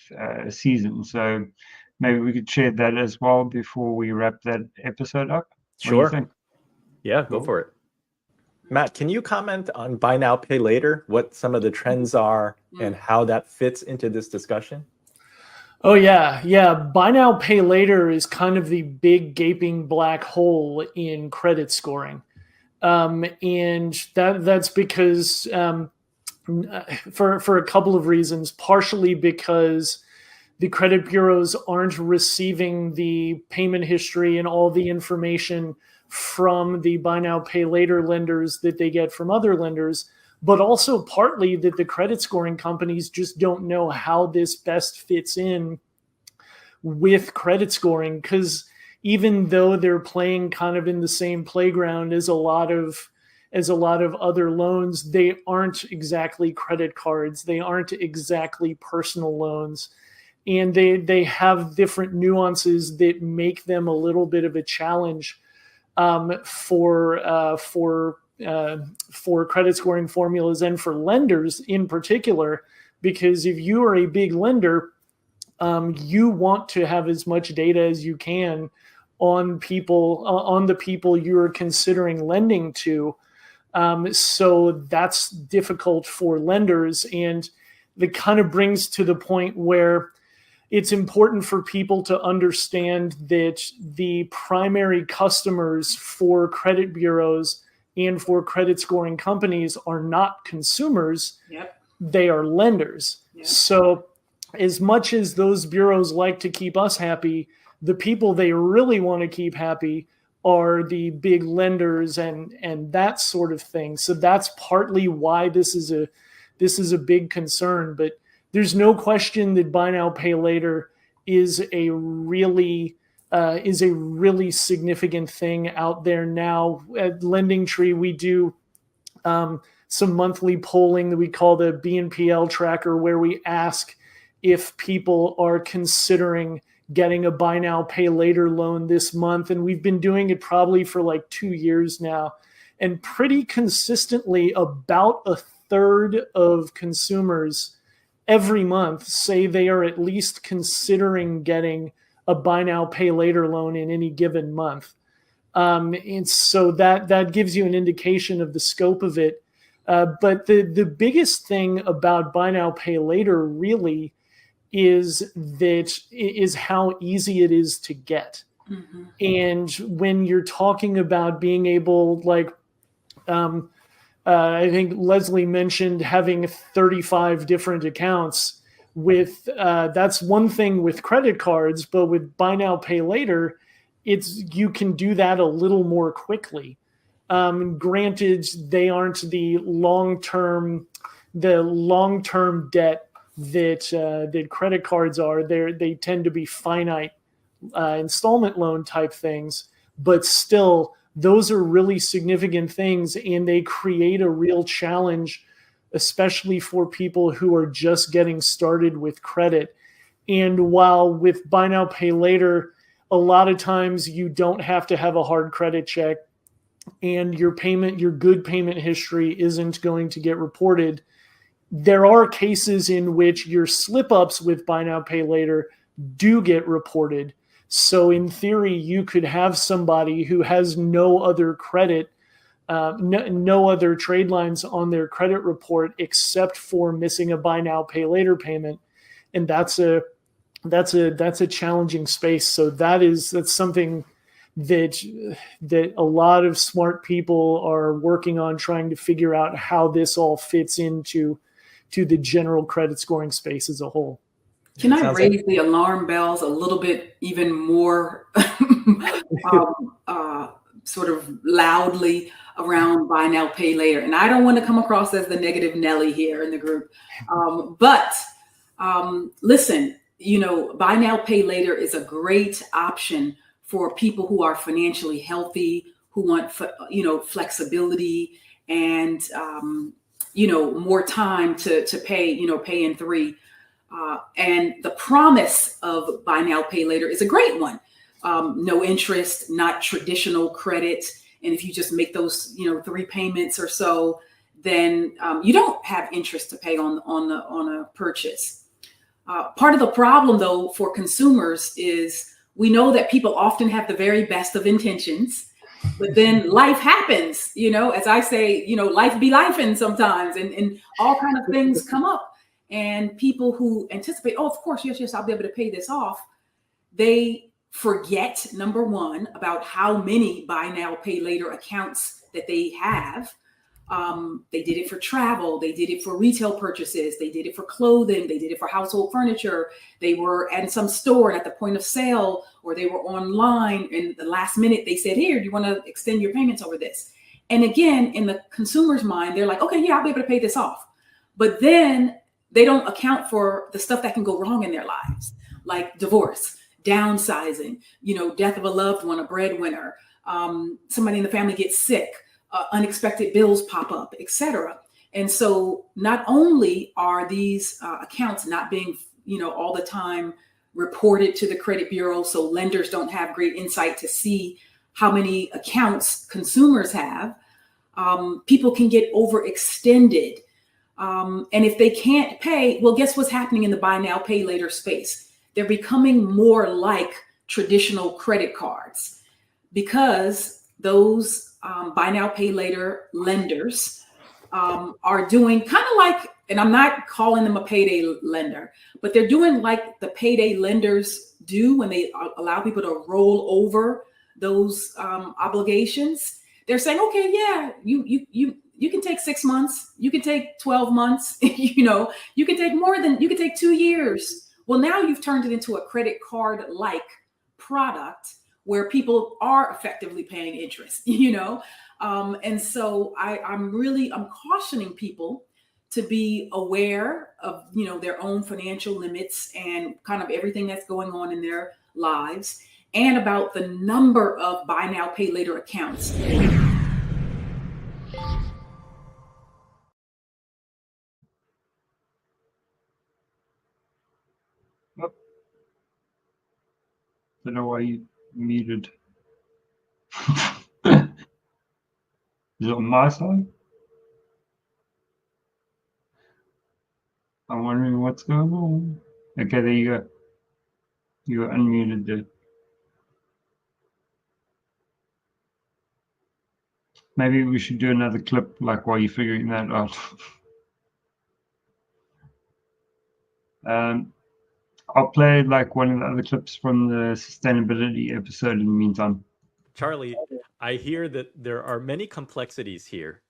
season. So maybe we could share that as well before we wrap that episode up. Sure. Yeah, go for it. Matt, can you comment on buy now, pay later, what some of the trends are and how that fits into this discussion? Oh, yeah. Yeah. Buy now, pay later is kind of the big gaping black hole in credit scoring. And that's because for a couple of reasons, partially because the credit bureaus aren't receiving the payment history and all the information from the buy now, pay later lenders that they get from other lenders, but also partly that the credit scoring companies just don't know how this best fits in with credit scoring, because even though they're playing kind of in the same playground as a lot of other loans, they aren't exactly credit cards. They aren't exactly personal loans. And they have different nuances that make them a little bit of a challenge for credit scoring formulas and for lenders in particular, because if you are a big lender, you want to have as much data as you can on the people you're considering lending to. So that's difficult for lenders, and that kind of brings to the point where it's important for people to understand that the primary customers for credit bureaus and for credit scoring companies are not consumers. Yep. They are lenders. Yep. So as much as those bureaus like to keep us happy, the people they really want to keep happy are the big lenders and that sort of thing. So that's partly why this is a big concern. But there's no question that buy now, pay later is a really significant thing out there now. At LendingTree, we do some monthly polling that we call the BNPL tracker, where we ask if people are considering getting a buy now, pay later loan this month. And we've been doing it probably for like 2 years now. And pretty consistently, about a third of consumers every month say they are at least considering getting a buy now, pay later loan in any given month. And so that gives you an indication of the scope of it. But the biggest thing about buy now, pay later really is how easy it is to get. Mm-hmm. And when you're talking about being able, like I think Leslie mentioned having 35 different accounts. With that's one thing with credit cards, but with buy now, pay later, you can do that a little more quickly. Granted, they aren't the long-term debt that credit cards are. They tend to be finite installment loan type things, but still, those are really significant things, and they create a real challenge, especially for people who are just getting started with credit. And while with buy now, pay later, a lot of times you don't have to have a hard credit check, and your good payment history isn't going to get reported. There are cases in which your slip-ups with buy now, pay later do get reported. So in theory, you could have somebody who has no other credit, no other trade lines on their credit report except for missing a buy now, pay later payment, and that's a challenging space. So that's something that a lot of smart people are working on, trying to figure out how this all fits into the general credit scoring space as a whole. Can I raise the alarm bells a little bit even more sort of loudly around buy now, pay later? And I don't want to come across as the negative Nelly here in the group. But listen, buy now, pay later is a great option for people who are financially healthy, who want, flexibility and, more time to pay, pay in 3. And the promise of buy now, pay later is a great one. No interest, not traditional credit. And if you just make those, 3 payments or so, then you don't have interest to pay on a purchase. Part of the problem, though, for consumers is we know that people often have the very best of intentions, but then life happens, as I say, life be lifing sometimes, and all kind of things come up. And people who anticipate, oh, of course, yes, I'll be able to pay this off. They forget, number one, about how many buy now, pay later accounts that they have. They did it for travel. They did it for retail purchases. They did it for clothing. They did it for household furniture. They were at some store and at the point of sale, or they were online. And the last minute they said, here, do you want to extend your payments over this? And again, in the consumer's mind, they're like, okay, yeah, I'll be able to pay this off. But then they don't account for the stuff that can go wrong in their lives, like divorce, downsizing, death of a loved one, a breadwinner, somebody in the family gets sick, unexpected bills pop up, etc. And so not only are these accounts not being, all the time reported to the credit bureau, so lenders don't have great insight to see how many accounts consumers have, people can get overextended. And if they can't pay, well, guess what's happening in the buy now, pay later space? They're becoming more like traditional credit cards, because those buy now, pay later lenders are doing kind of like, and I'm not calling them a payday lender, but they're doing like the payday lenders do when they allow people to roll over those obligations. They're saying, okay, yeah, you can take 6 months, you can take 12 months, you can take you can take 2 years. Well, now you've turned it into a credit card-like product where people are effectively paying interest, and so I'm cautioning people to be aware of, their own financial limits and kind of everything that's going on in their lives, and about the number of buy now, pay later accounts. Don't know why you muted. Is it on my side? I'm wondering what's going on. Okay, there you go. You were unmuted there. Maybe we should do another clip, like while you're figuring that out. I'll play like one of the other clips from the sustainability episode in the meantime. Charlie, I hear that there are many complexities here.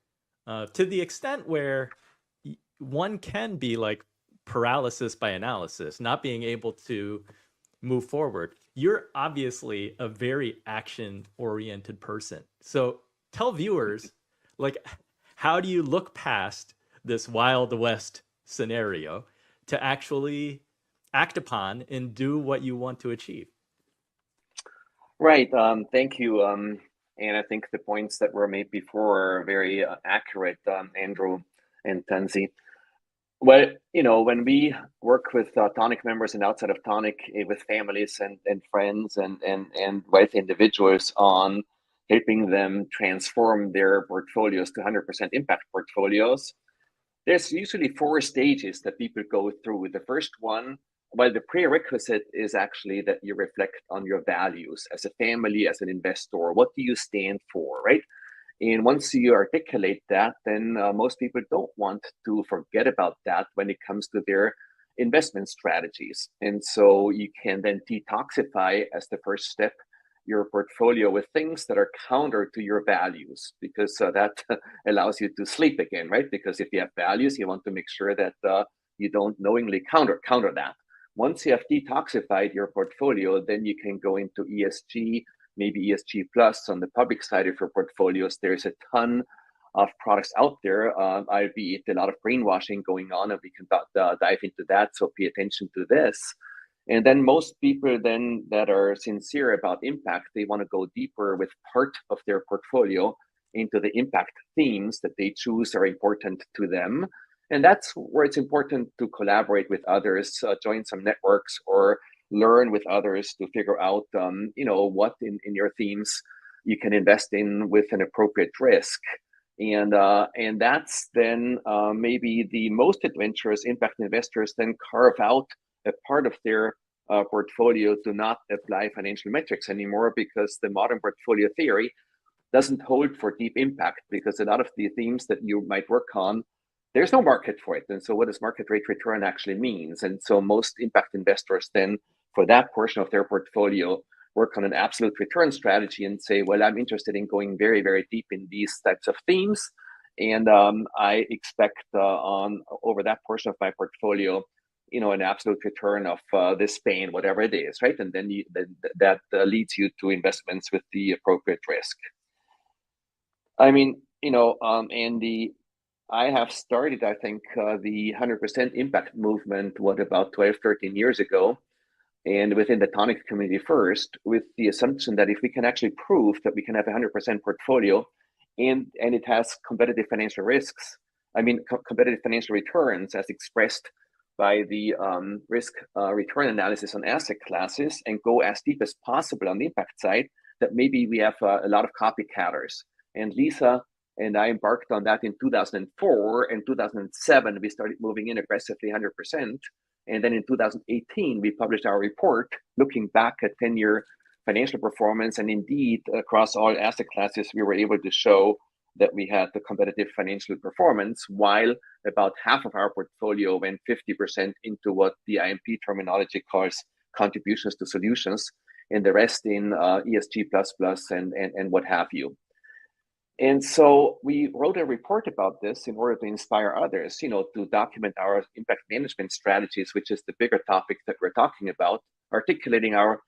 to the extent where one can be like paralysis by analysis, not being able to move forward. You're obviously a very action-oriented person. So tell viewers, like, how do you look past this Wild West scenario to actually act upon and do what you want to achieve? Right. Thank you. And I think the points that were made before are very accurate, Andrew and Tanzi. Well, when we work with Tonic members and outside of Tonic, with families and friends and wealthy individuals on helping them transform their portfolios to 100% impact portfolios, there's usually 4 stages that people go through. The first one, well, the prerequisite is actually that you reflect on your values as a family, as an investor. What do you stand for, right? And once you articulate that, then most people don't want to forget about that when it comes to their investment strategies. And so you can then detoxify as the first step your portfolio with things that are counter to your values, because that allows you to sleep again, right? Because if you have values, you want to make sure that you don't knowingly counter that. Once you have detoxified your portfolio, then you can go into ESG, maybe ESG plus on the public side of your portfolios. There's a ton of products out there, albeit a lot of greenwashing going on, and we can dive into that. So pay attention to this. And then most people then that are sincere about impact, they want to go deeper with part of their portfolio into the impact themes that they choose are important to them. And that's where it's important to collaborate with others, join some networks, or learn with others to figure out, what in your themes you can invest in with an appropriate risk. And that's then maybe the most adventurous impact investors then carve out a part of their portfolio to not apply financial metrics anymore, because the modern portfolio theory doesn't hold for deep impact, because a lot of the themes that you might work on, there's no market for it. And so what does market rate return actually means? And so most impact investors then, for that portion of their portfolio, work on an absolute return strategy and say, well, I'm interested in going very, very deep in these types of themes. And I expect on over that portion of my portfolio, an absolute return of this span, whatever it is, right? And then that leads you to investments with the appropriate risk. I mean, Andy, I have started, I think, the 100% impact movement, about 12, 13 years ago, and within the Tonic community first, with the assumption that if we can actually prove that we can have a 100% portfolio and it has competitive financial risks, competitive financial returns as expressed by the risk return analysis on asset classes, and go as deep as possible on the impact side, that maybe we have a lot of copycatters. And Lisa and I embarked on that in 2004. and 2007, we started moving in aggressively 100%. And then in 2018, we published our report looking back at 10-year financial performance. And indeed, across all asset classes, we were able to show that we had the competitive financial performance, while about half of our portfolio went 50% into what the IMP terminology calls contributions to solutions, and the rest in ESG++ and what have you. And so we wrote a report about this in order to inspire others, to document our impact management strategies, which is the bigger topic that we're talking about, articulating our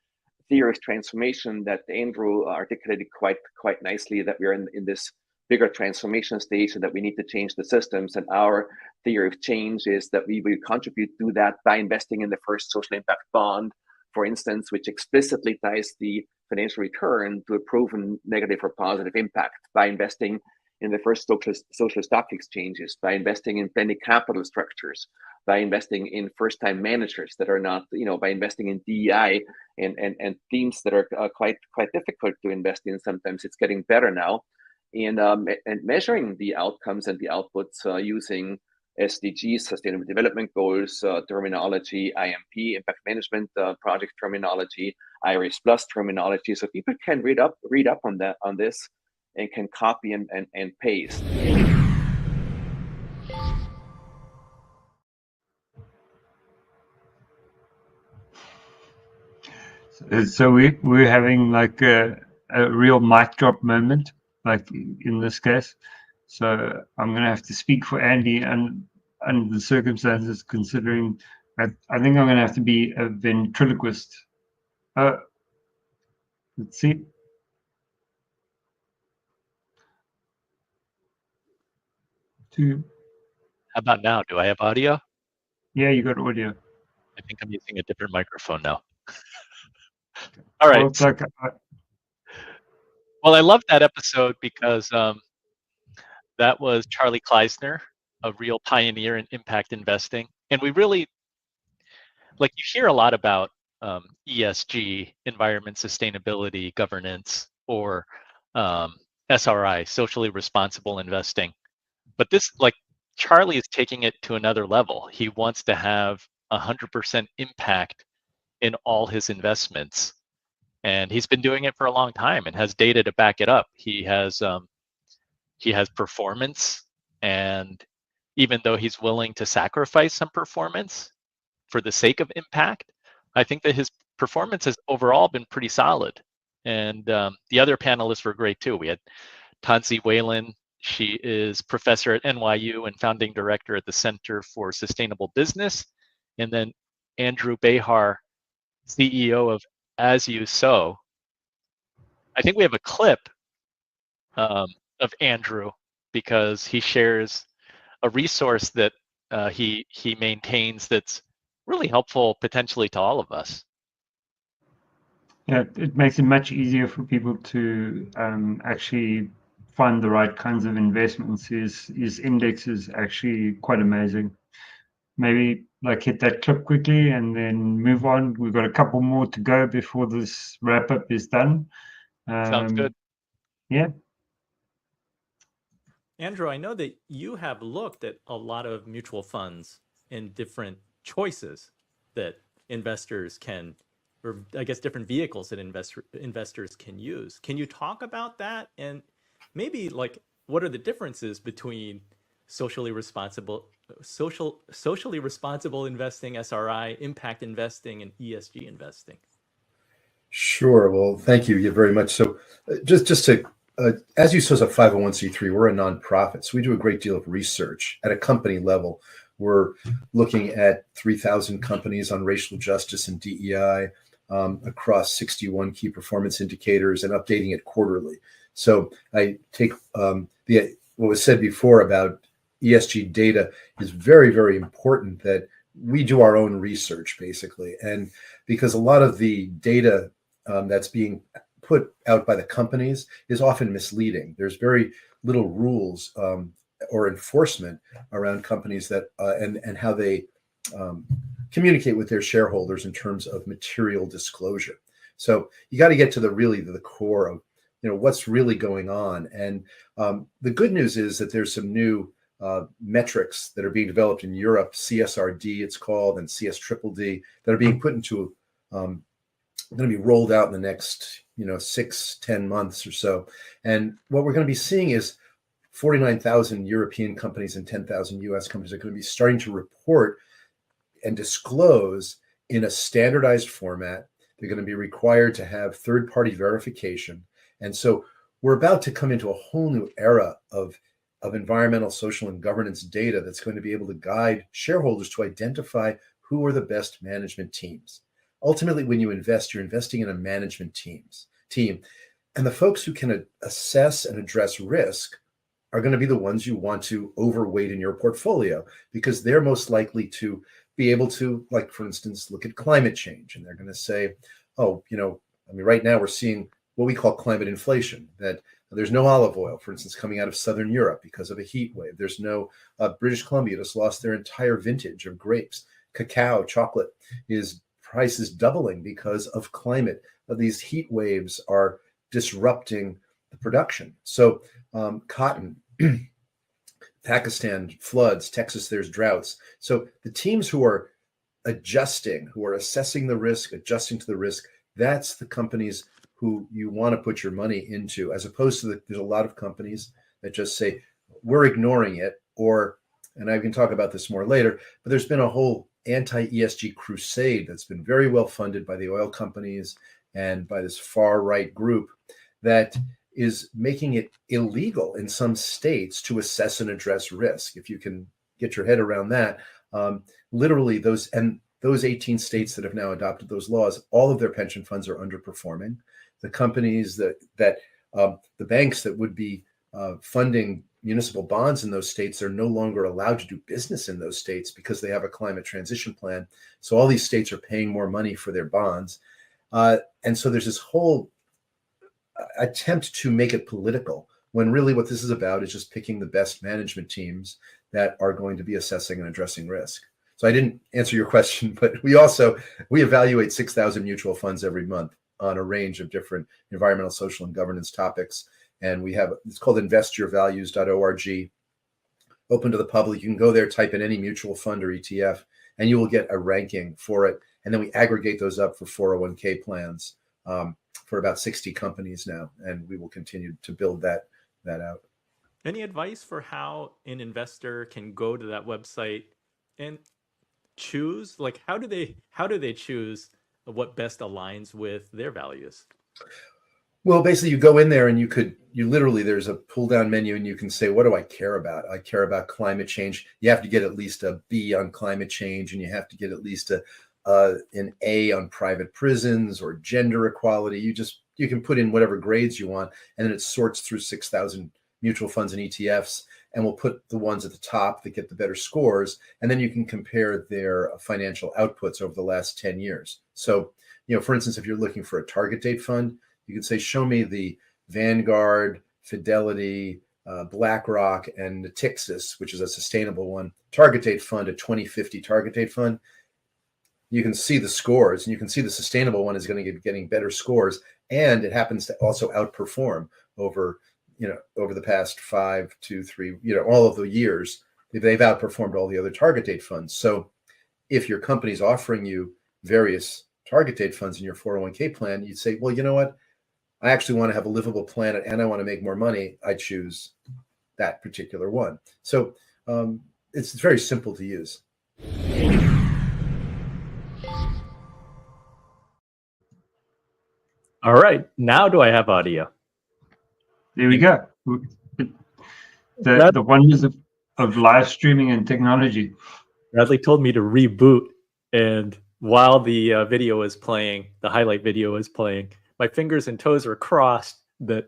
theory of transformation that Andrew articulated quite nicely, that we're in this bigger transformation stage and that we need to change the systems. And our theory of change is that we will contribute to that by investing in the first social impact bond, for instance, which explicitly ties the financial return to a proven negative or positive impact, by investing in the first social stock exchanges, by investing in blended capital structures, by investing in first-time managers that are not, by investing in DEI and themes that are quite difficult to invest in. Sometimes it's getting better now, and measuring the outcomes and the outputs using SDGs, Sustainable Development Goals terminology, IMP, impact management project terminology, IRIS Plus terminology, so people can read up on this and can copy and paste. So we're having like a real mic drop moment, like in this case. So I'm going to have to speak for Andy and under the circumstances, considering that I think I'm going to have to be a ventriloquist. Let's see. Two. How about now? Do I have audio? Yeah, you got audio. I think I'm using a different microphone now. All right. Well, it's like, Well, I love that episode because that was Charlie Kleissner, a real pioneer in impact investing. And we really, like, you hear a lot about ESG, environment, sustainability, governance, or SRI, socially responsible investing. But this, like, Charlie is taking it to another level. He wants to have 100% impact in all his investments. And he's been doing it for a long time and has data to back it up. He has performance, and even though he's willing to sacrifice some performance for the sake of impact, I think that his performance has overall been pretty solid. And the other panelists were great too. We had Tansi Whalen. She is professor at NYU and founding director at the Center for Sustainable Business. And then Andrew Behar, CEO of As You Sow. I think we have a clip of Andrew because he shares a resource that he maintains that's really helpful potentially to all of us. yeah, it makes it much easier for people to actually find the right kinds of investments. His index is actually quite amazing. Maybe like hit that clip quickly and then move on. We've got a couple more to go before this wrap up is done. Sounds good. Yeah. Andrew, I know that you have looked at a lot of mutual funds and different choices that investors can, or I guess different vehicles that investors can use. Can you talk about that? And maybe like, what are the differences between socially responsible investing, SRI, impact investing, and ESG investing? Sure. Well, thank you very much. So just to, As You Sow is a 501c3, we're a nonprofit. So we do a great deal of research at a company level. We're looking at 3,000 companies on racial justice and DEI across 61 key performance indicators and updating it quarterly. So I take what was said before about ESG data is very, very important that we do our own research, basically. And because a lot of the data that's being put out by the companies is often misleading. There's very little rules or enforcement around companies that and how they communicate with their shareholders in terms of material disclosure. So you got to get to the core of what's really going on. And the good news is that there's some new metrics that are being developed in Europe, CSRD it's called, and CSDDD, that are being put into going to be rolled out in the next 6-10 months or so. And what we're going to be seeing is 49,000 European companies and 10,000 US companies are going to be starting to report and disclose in a standardized format. They're going to be required to have third-party verification. And so we're about to come into a whole new era of environmental, social, and governance data that's going to be able to guide shareholders to identify who are the best management teams. Ultimately, when you invest, you're investing in a management team. And the folks who can assess and address risk are going to be the ones you want to overweight in your portfolio, because they're most likely to be able to, like, for instance, look at climate change. And they're going to say, right now we're seeing what we call climate inflation, that there's no olive oil, for instance, coming out of Southern Europe because of a heat wave. There's no British Columbia just lost their entire vintage of grapes. Cacao, chocolate prices doubling because of climate. These heat waves are disrupting the production. So cotton, Pakistan floods, Texas, there's droughts. So the teams who are adjusting, who are assessing the risk, adjusting to the risk, that's the companies who you want to put your money into, as opposed to there's a lot of companies that just say, we're ignoring it, and I can talk about this more later, but there's been a whole anti-ESG crusade that's been very well funded by the oil companies and by this far right group that is making it illegal in some states to assess and address risk. If you can get your head around that, literally those 18 states that have now adopted those laws, all of their pension funds are underperforming. The companies the banks that would be funding municipal bonds in those states are no longer allowed to do business in those states because they have a climate transition plan. So all these states are paying more money for their bonds. And so there's this whole attempt to make it political, when really what this is about is just picking the best management teams that are going to be assessing and addressing risk. So I didn't answer your question, but we evaluate 6,000 mutual funds every month on a range of different environmental, social, and governance topics. And it's called investyourvalues.org, open to the public. You can go there, type in any mutual fund or ETF, and you will get a ranking for it. And then we aggregate those up for 401k plans for about 60 companies now. And we will continue to build that out. Any advice for how an investor can go to that website and choose? Like, how do they choose what best aligns with their values? Well, basically, you go in there and there's a pull down menu and you can say, what do I care about? I care about climate change. You have to get at least a B on climate change, and you have to get at least an A on private prisons or gender equality. You can put in whatever grades you want, and then it sorts through 6,000 mutual funds and ETFs, and we'll put the ones at the top that get the better scores, and then you can compare their financial outputs over the last 10 years. So, for instance, if you're looking for a target date fund, you can say, show me the Vanguard, Fidelity, BlackRock, and Natixis, which is a sustainable one, target date fund, a 2050 target date fund. You can see the scores, and you can see the sustainable one is going to be getting better scores, and it happens to also outperform over the past 5 to 3, all of the years. They've outperformed all the other target date funds. So if your company's offering you various target date funds in your 401k plan, you'd say, well, you know what? I actually want to have a livable planet and I want to make more money. I choose that particular one. So it's very simple to use. All right. Now do I have audio? There we go. The wonders of live streaming and technology. Bradley told me to reboot, and while the video was playing, the highlight video was playing, my fingers and toes were crossed that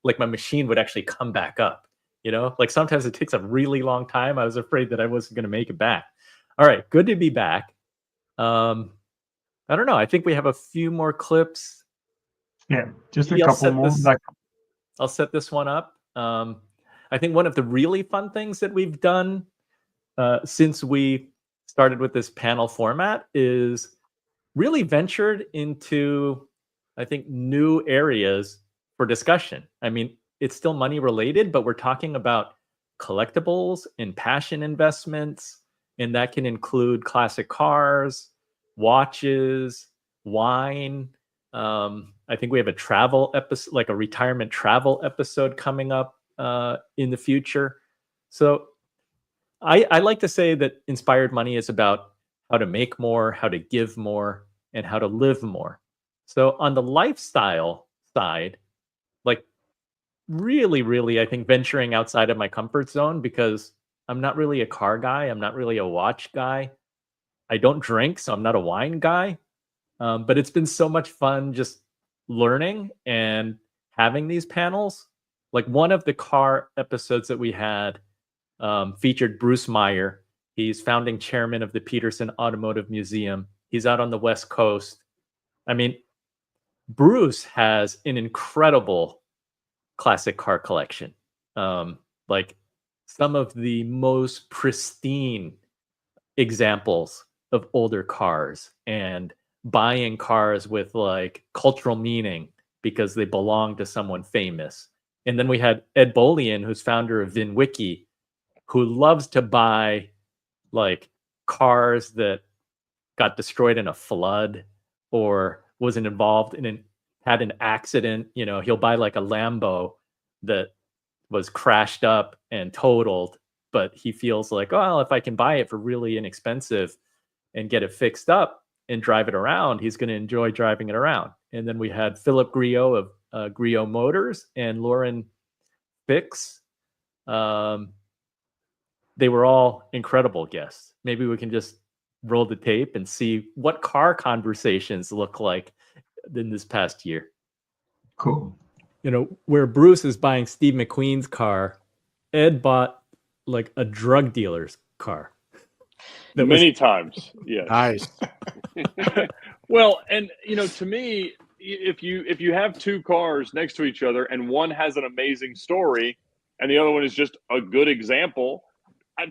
like my machine would actually come back up. Like sometimes it takes a really long time. I was afraid that I wasn't going to make it back. All right, good to be back. I don't know. I think we have a few more clips. Yeah, just a couple more. I'll set this one up. I think one of the really fun things that we've done since we started with this panel format is really ventured into, I think, new areas for discussion. I mean, it's still money related, but we're talking about collectibles and passion investments, and that can include classic cars, watches, wine. I think we have a travel episode, like a retirement travel episode coming up in the future. So I like to say that Inspired Money is about how to make more, how to give more, and how to live more. So on the lifestyle side, like really, I think venturing outside of my comfort zone, because I'm not really a car guy. I'm not really a watch guy. I don't drink, so I'm not a wine guy. But it's been so much fun just learning and having these panels. Like one of the car episodes that we had featured Bruce Meyer. He's founding chairman of the Peterson Automotive Museum. He's out on the West Coast. I mean, Bruce has an incredible classic car collection. Like some of the most pristine examples of older cars, and buying cars with like cultural meaning because they belong to someone famous. And then we had Ed Bolian, who's founder of VinWiki, who loves to buy like cars that got destroyed in a flood or wasn't involved in had an accident. He'll buy like a Lambo that was crashed up and totaled, but he feels like, well, if I can buy it for really inexpensive and get it fixed up and drive it around, he's going to enjoy driving it around. And then we had Philip Griot Griot Motors and Lauren Fix. They were all incredible guests. Maybe we can just roll the tape and see what car conversations look like in this past year. Cool. You know, where Bruce is buying Steve McQueen's car, Ed bought like a drug dealer's car. Many times, yes. Nice. Well, and you know, to me, if you have two cars next to each other and one has an amazing story and the other one is just a good example,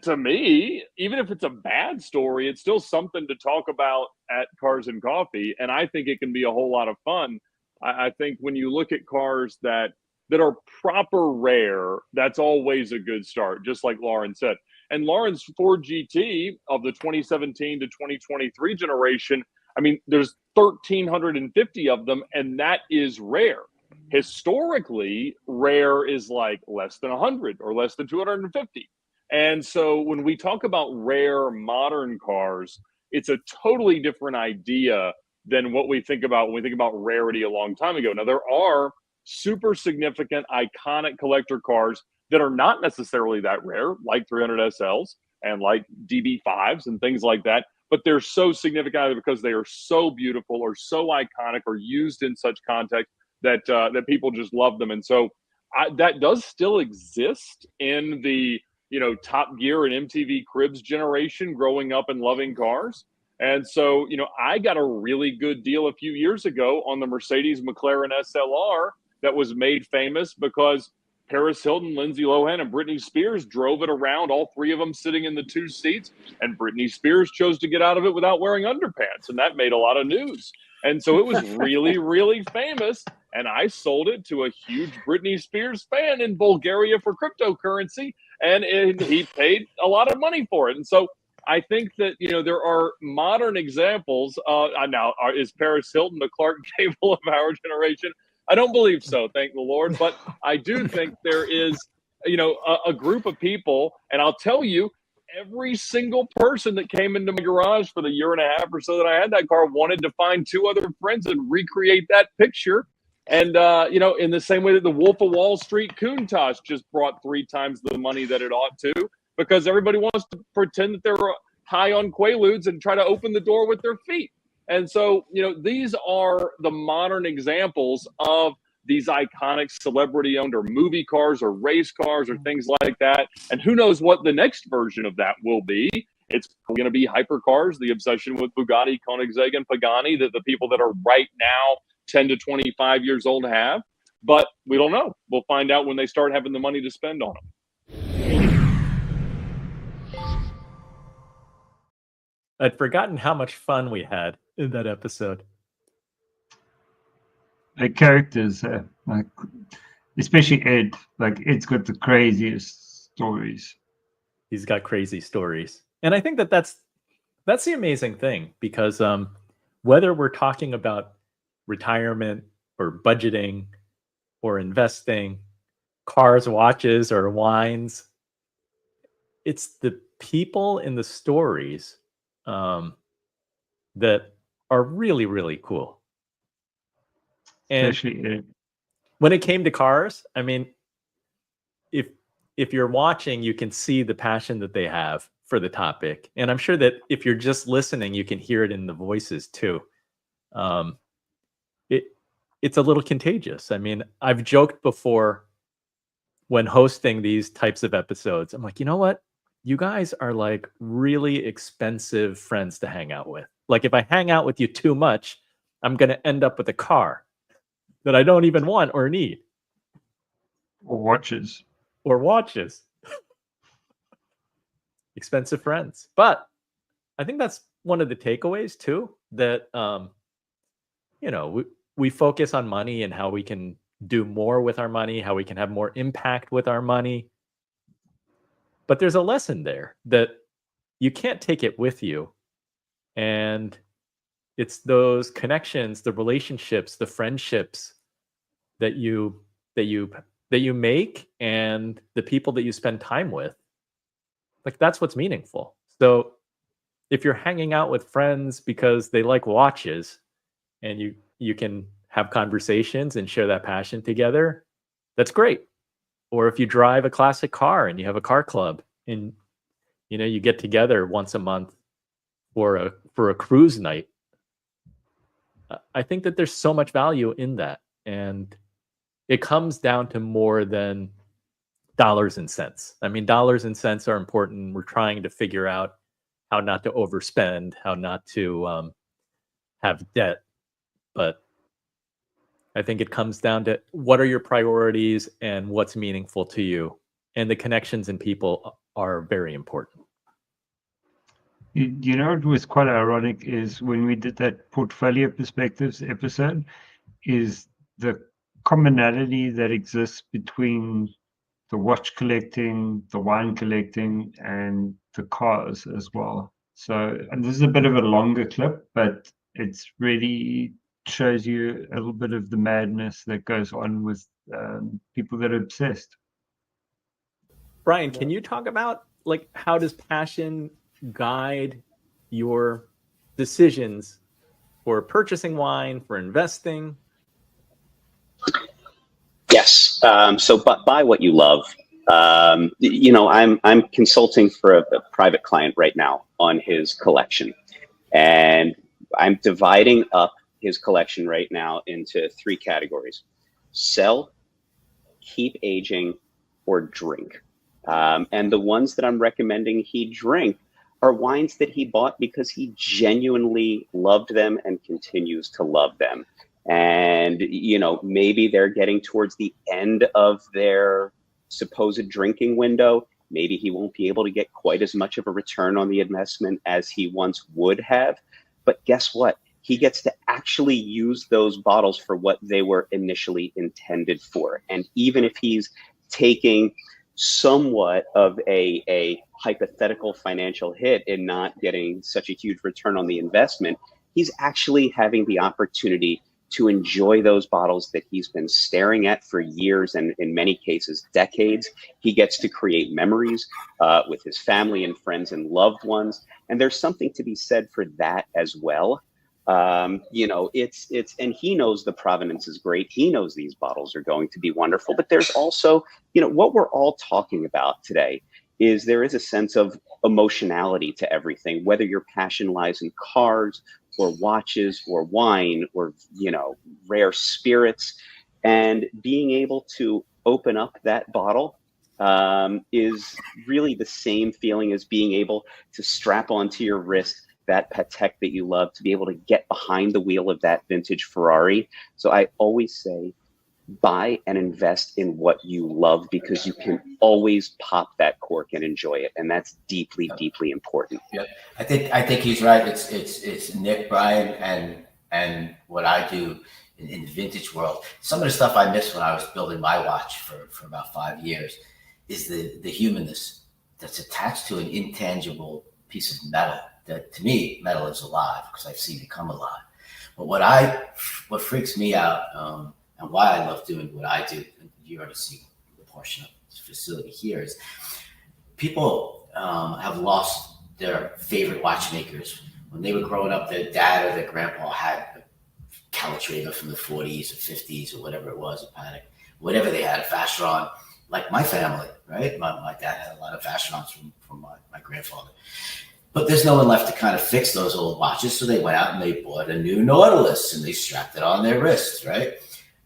to me, even if it's a bad story, it's still something to talk about at Cars and Coffee, and I think it can be a whole lot of fun. I think when you look at cars that are proper rare, that's always a good start, just like Lauren said. And Lauren's Ford GT of the 2017 to 2023 generation, I mean, there's 1,350 of them, and that is rare. Historically, rare is like less than 100 or less than 250. And so when we talk about rare modern cars, it's a totally different idea than what we think about when we think about rarity a long time ago. Now, there are super significant, iconic collector cars that are not necessarily that rare, like 300 SLs and like DB5s and things like that. But they're so significant either because they are so beautiful or so iconic or used in such context that that people just love them. And so that does still exist in the Top Gear and MTV Cribs generation, growing up and loving cars. And so, I got a really good deal a few years ago on the Mercedes McLaren SLR that was made famous because Paris Hilton, Lindsay Lohan, and Britney Spears drove it around, all three of them sitting in the two seats. And Britney Spears chose to get out of it without wearing underpants. And that made a lot of news. And so it was really, really famous. And I sold it to a huge Britney Spears fan in Bulgaria for cryptocurrency. And he paid a lot of money for it. And so I think that, there are modern examples. Now, is Paris Hilton the Clark Gable of our generation? I don't believe so, thank the Lord. But I do think there is, a group of people. And I'll tell you, every single person that came into my garage for the year and a half or so that I had that car wanted to find two other friends and recreate that picture. And, in the same way that the Wolf of Wall Street Countach just brought 3 times the money that it ought to, because everybody wants to pretend that they're high on Quaaludes and try to open the door with their feet. And so, these are the modern examples of these iconic celebrity-owned or movie cars or race cars or things like that. And who knows what the next version of that will be. It's going to be hypercars, the obsession with Bugatti, Koenigsegg, and Pagani that the people that are right now 10 to 25 years old have. But we don't know. We'll find out when they start having the money to spend on them. I'd forgotten how much fun we had in that episode. The characters, like especially Ed, like Ed's got the craziest stories. He's got crazy stories, and I think that's the amazing thing, because whether we're talking about retirement or budgeting or investing, cars, watches, or wines, it's the people in the stories that are really, really cool. And Especially when it came to cars, I mean, if you're watching, you can see the passion that they have for the topic. And I'm sure that if you're just listening, you can hear it in the voices too. It's a little contagious. I mean, I've joked before when hosting these types of episodes, I'm like, you know what? You guys are like really expensive friends to hang out with. Like if I hang out with you too much, I'm going to end up with a car that I don't even want or need. or watches. Or watches. Expensive friends. But I think that's one of the takeaways too, that, we focus on money and how we can do more with our money, how we can have more impact with our money. But there's a lesson there that you can't take it with you. And it's those connections, the relationships, the friendships that you make, and the people that you spend time with. Like that's what's meaningful. So if you're hanging out with friends because they like watches, and you can have conversations and share that passion together, that's great. Or if you drive a classic car and you have a car club and you get together once a month for a cruise night, I think that there's so much value in that. And it comes down to more than dollars and cents. I mean, dollars and cents are important. We're trying to figure out how not to overspend, how not to have debt. But I think it comes down to what are your priorities and what's meaningful to you. And the connections and people are very important. You know, what was quite ironic is when we did that portfolio perspectives episode, is the commonality that exists between the watch collecting, the wine collecting, and the cars as well. So, and this is a bit of a longer clip, but it's really shows you a little bit of the madness that goes on with people that are obsessed. Brian, can you talk about like how does passion guide your decisions for purchasing wine, for investing? Yes. So buy what you love. I'm consulting for a private client right now on his collection, and I'm dividing up his collection right now into 3 categories: sell, keep aging, or drink. And the ones that I'm recommending he drink are wines that he bought because he genuinely loved them and continues to love them. And, maybe they're getting towards the end of their supposed drinking window. Maybe he won't be able to get quite as much of a return on the investment as he once would have. But guess what? He gets to actually use those bottles for what they were initially intended for. And even if he's taking somewhat of a hypothetical financial hit in not getting such a huge return on the investment, he's actually having the opportunity to enjoy those bottles that he's been staring at for years and in many cases decades. He gets to create memories with his family and friends and loved ones. And there's something to be said for that as well. And he knows the provenance is great. He knows these bottles are going to be wonderful, but there's also, what we're all talking about today is there is a sense of emotionality to everything, whether your passion lies in cars or watches or wine or, rare spirits. And being able to open up that bottle is really the same feeling as being able to strap onto your wrist that Patek that you love, to be able to get behind the wheel of that vintage Ferrari. So I always say, buy and invest in what you love, because you can always pop that cork and enjoy it, and that's deeply, deeply important. Yeah, I think he's right. It's Nick, Brian, and what I do in the vintage world. Some of the stuff I missed when I was building my watch for about 5 years is the humanness that's attached to an intangible piece of metal. That to me, metal is alive because I've seen it come alive. But what freaks me out and why I love doing what I do, and you already see the portion of the facility here, is people have lost their favorite watchmakers. When they were growing up, their dad or their grandpa had a Calatrava from the 40s or 50s or whatever it was, a Patek, whatever they had, a Vacheron, like my family, right? My dad had a lot of Vacherons from my grandfather. But there's no one left to kind of fix those old watches. So they went out and they bought a new Nautilus and they strapped it on their wrist, right?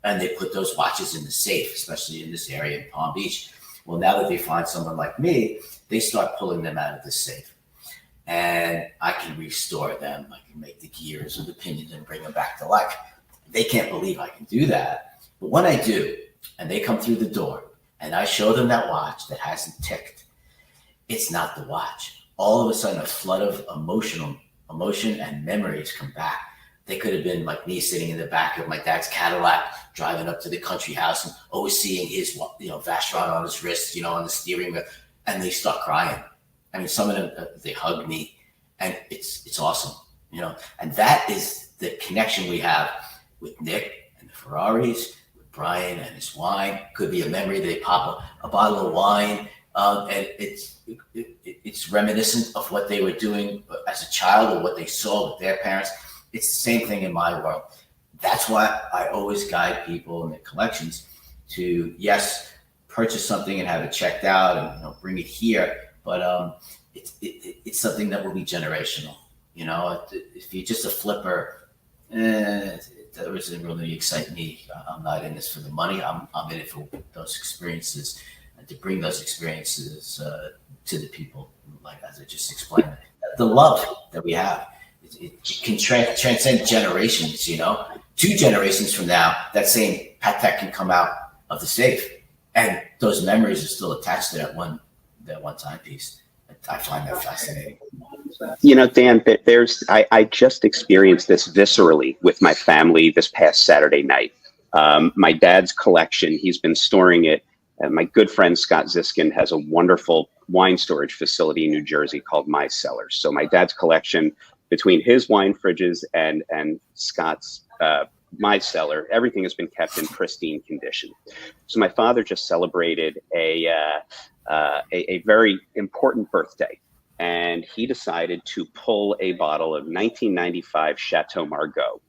And they put those watches in the safe, especially in this area in Palm Beach. Well, now that they find someone like me, they start pulling them out of the safe. And I can restore them. I can make the gears or the pinions and bring them back to life. They can't believe I can do that. But when I do, and they come through the door, and I show them that watch that hasn't ticked, it's not the watch. All of a sudden, a flood of emotion and memories come back. They could have been like me sitting in the back of my dad's Cadillac, driving up to the country house and always seeing his, Vacheron on his wrist, on the steering wheel, and they start crying. I mean, some of them, they hug me, and it's awesome, and that is the connection we have with Nick and the Ferraris, with Brian and his wine. Could be a memory. They pop a bottle of wine. And it's reminiscent of what they were doing as a child or what they saw with their parents. It's the same thing in my world. That's why I always guide people in their collections to, yes, purchase something and have it checked out and bring it here, but it's something that will be generational. If you're just a flipper, it doesn't really excite me. I'm not in this for the money. I'm in it for those experiences and to bring those experiences to the people, like as I just explained. The love that we have, it can transcend generations. 2 generations from now, that same Patek can come out of the safe, and those memories are still attached to that one timepiece. I find that fascinating. Dan, I just experienced this viscerally with my family this past Saturday night. My dad's collection, he's been storing it. My good friend Scott Ziskin has a wonderful wine storage facility in New Jersey called My Cellars. So my dad's collection, between his wine fridges and Scott's My Cellar, everything has been kept in pristine condition. So my father just celebrated a very important birthday, and he decided to pull a bottle of 1995 Chateau Margaux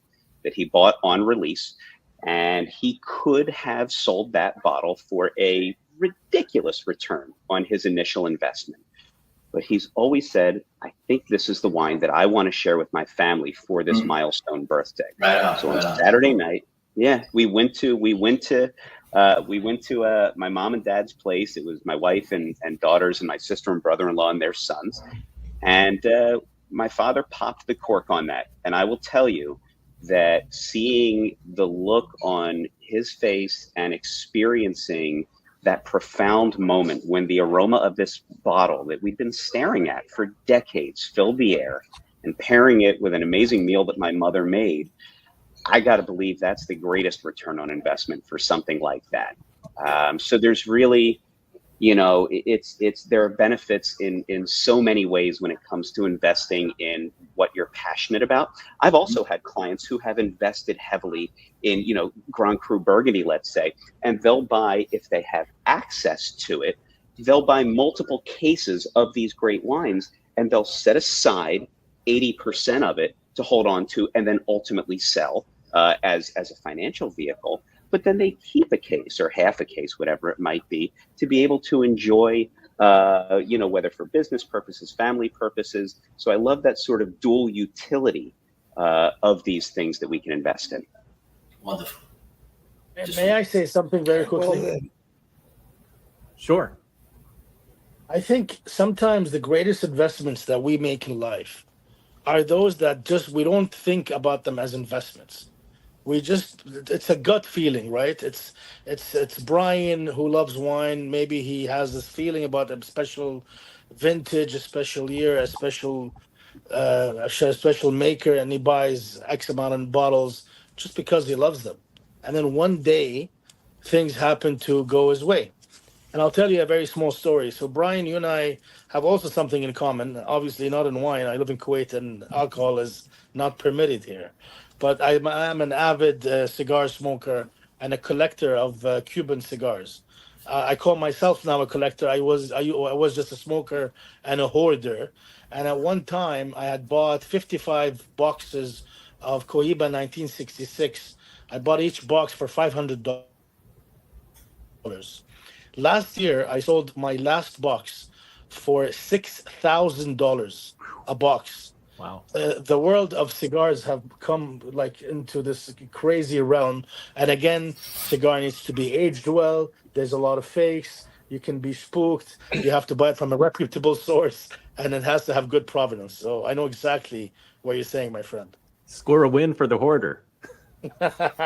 that he bought on release, and he could have sold that bottle for a ridiculous return on his initial investment. But he's always said, I think this is the wine that I want to share with my family for this milestone birthday. Right on, so right on on. Saturday night, we went to my mom and dad's place. It was my wife and daughters and my sister and brother-in-law and their sons. And my father popped the cork on that. And I will tell you that seeing the look on his face and experiencing that profound moment when the aroma of this bottle that we've been staring at for decades filled the air, and pairing it with an amazing meal that my mother made, I got to believe that's the greatest return on investment for something like that. So there's really, there are benefits in so many ways when it comes to investing in what you're passionate about. I've also had clients who have invested heavily in, Grand Cru Burgundy, let's say, and they'll buy, if they have access to it, they'll buy multiple cases of these great wines, and they'll set aside 80% of it to hold on to and then ultimately sell as a financial vehicle. But then they keep a case or half a case, whatever it might be, to be able to enjoy, whether for business purposes, family purposes. So I love that sort of dual utility of these things that we can invest in. Wonderful. May I say something very quickly? Sure. I think sometimes the greatest investments that we make in life are those that we don't think about them as investments. It's a gut feeling, right? It's Brian who loves wine. Maybe he has this feeling about a special vintage, a special year, a special maker, and he buys X amount of bottles just because he loves them. And then one day, things happen to go his way. And I'll tell you a very small story. So Brian, you and I have also something in common. Obviously not in wine. I live in Kuwait, and alcohol is not permitted here. But I'm an avid cigar smoker and a collector of Cuban cigars. I call myself now a collector. I was just a smoker and a hoarder. And at one time, I had bought 55 boxes of Cohiba 1966. I bought each box for $500. Last year, I sold my last box for $6,000 a box. Wow. The world of cigars have come into this crazy realm. And again, cigar needs to be aged well. There's a lot of fakes. You can be spooked. You have to buy it from a reputable source, and it has to have good provenance. So I know exactly what you're saying, my friend. Score a win for the hoarder.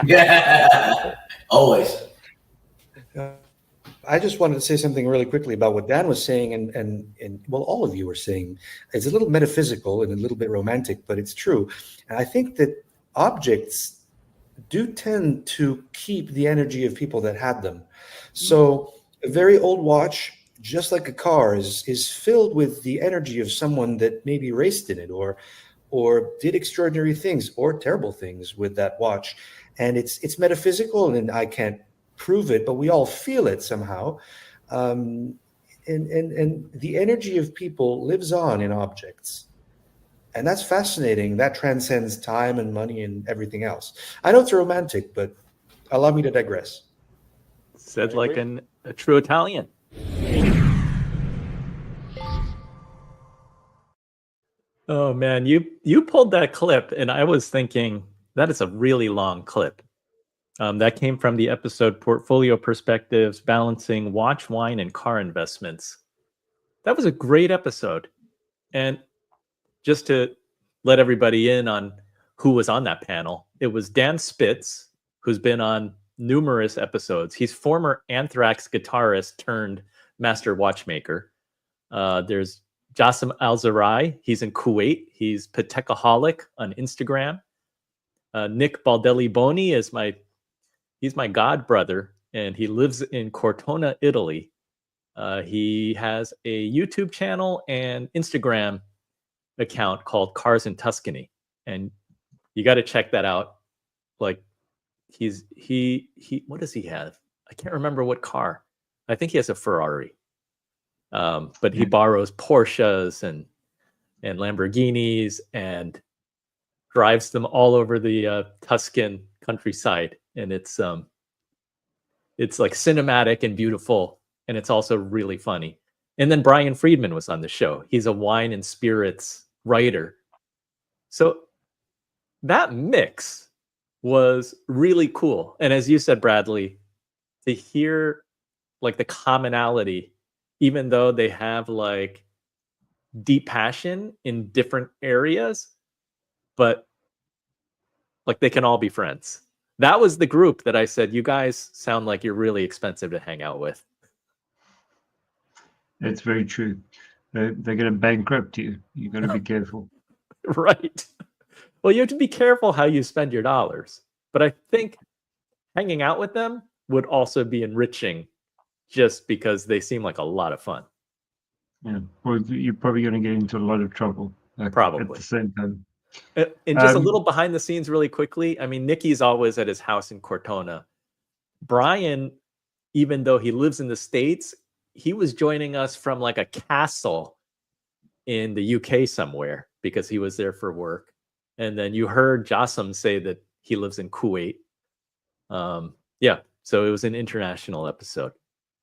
Yeah, always. I just wanted to say something really quickly about what Dan was saying, and well, all of you were saying. It's a little metaphysical and a little bit romantic, but it's true. And I think that objects do tend to keep the energy of people that had them. So a very old watch, just like a car, is filled with the energy of someone that maybe raced in it or did extraordinary things or terrible things with that watch. And it's metaphysical, and I can't prove it, but we all feel it somehow. And the energy of people lives on in objects. And that's fascinating. That transcends time and money and everything else. I know it's romantic, but allow me to digress. Said like a true Italian. Oh man, you pulled that clip, and I was thinking that is a really long clip. That came from the episode Portfolio Perspectives, Balancing Watch, Wine, and Car Investments. That was a great episode. And just to let everybody in on who was on that panel, it was Dan Spitz, who's been on numerous episodes. He's former Anthrax guitarist turned master watchmaker. There's Jassim Al-Zarai. He's in Kuwait. He's Patekaholic on Instagram. Nick Baldelli-Boni is he's my god brother, and he lives in Cortona, Italy. He has a YouTube channel and Instagram account called Cars in Tuscany, and you got to check that out. Like, he what does he have? I can't remember what car. I think he has a Ferrari. But he borrows Porsches and Lamborghinis and drives them all over the Tuscan countryside, and it's like cinematic and beautiful, and it's also really funny. And then Brian Friedman was on the show. He's a wine and spirits writer. So that mix was really cool. And as you said, Bradley, to hear like the commonality, even though they have like deep passion in different areas, but like they can all be friends. That was the group that I said, you guys sound like you're really expensive to hang out with. That's very true. They're going to bankrupt you. You got to be careful. Right. Well, you have to be careful how you spend your dollars. But I think hanging out with them would also be enriching, just because they seem like a lot of fun. Yeah. Well, you're probably going to get into a lot of trouble. Probably. At the same time. And just a little behind the scenes really quickly. I mean, Nicky's always at his house in Cortona. Brian, even though he lives in the States, he was joining us from like a castle in the UK somewhere because he was there for work. And then you heard Jassim say that he lives in Kuwait. Yeah, so it was an international episode.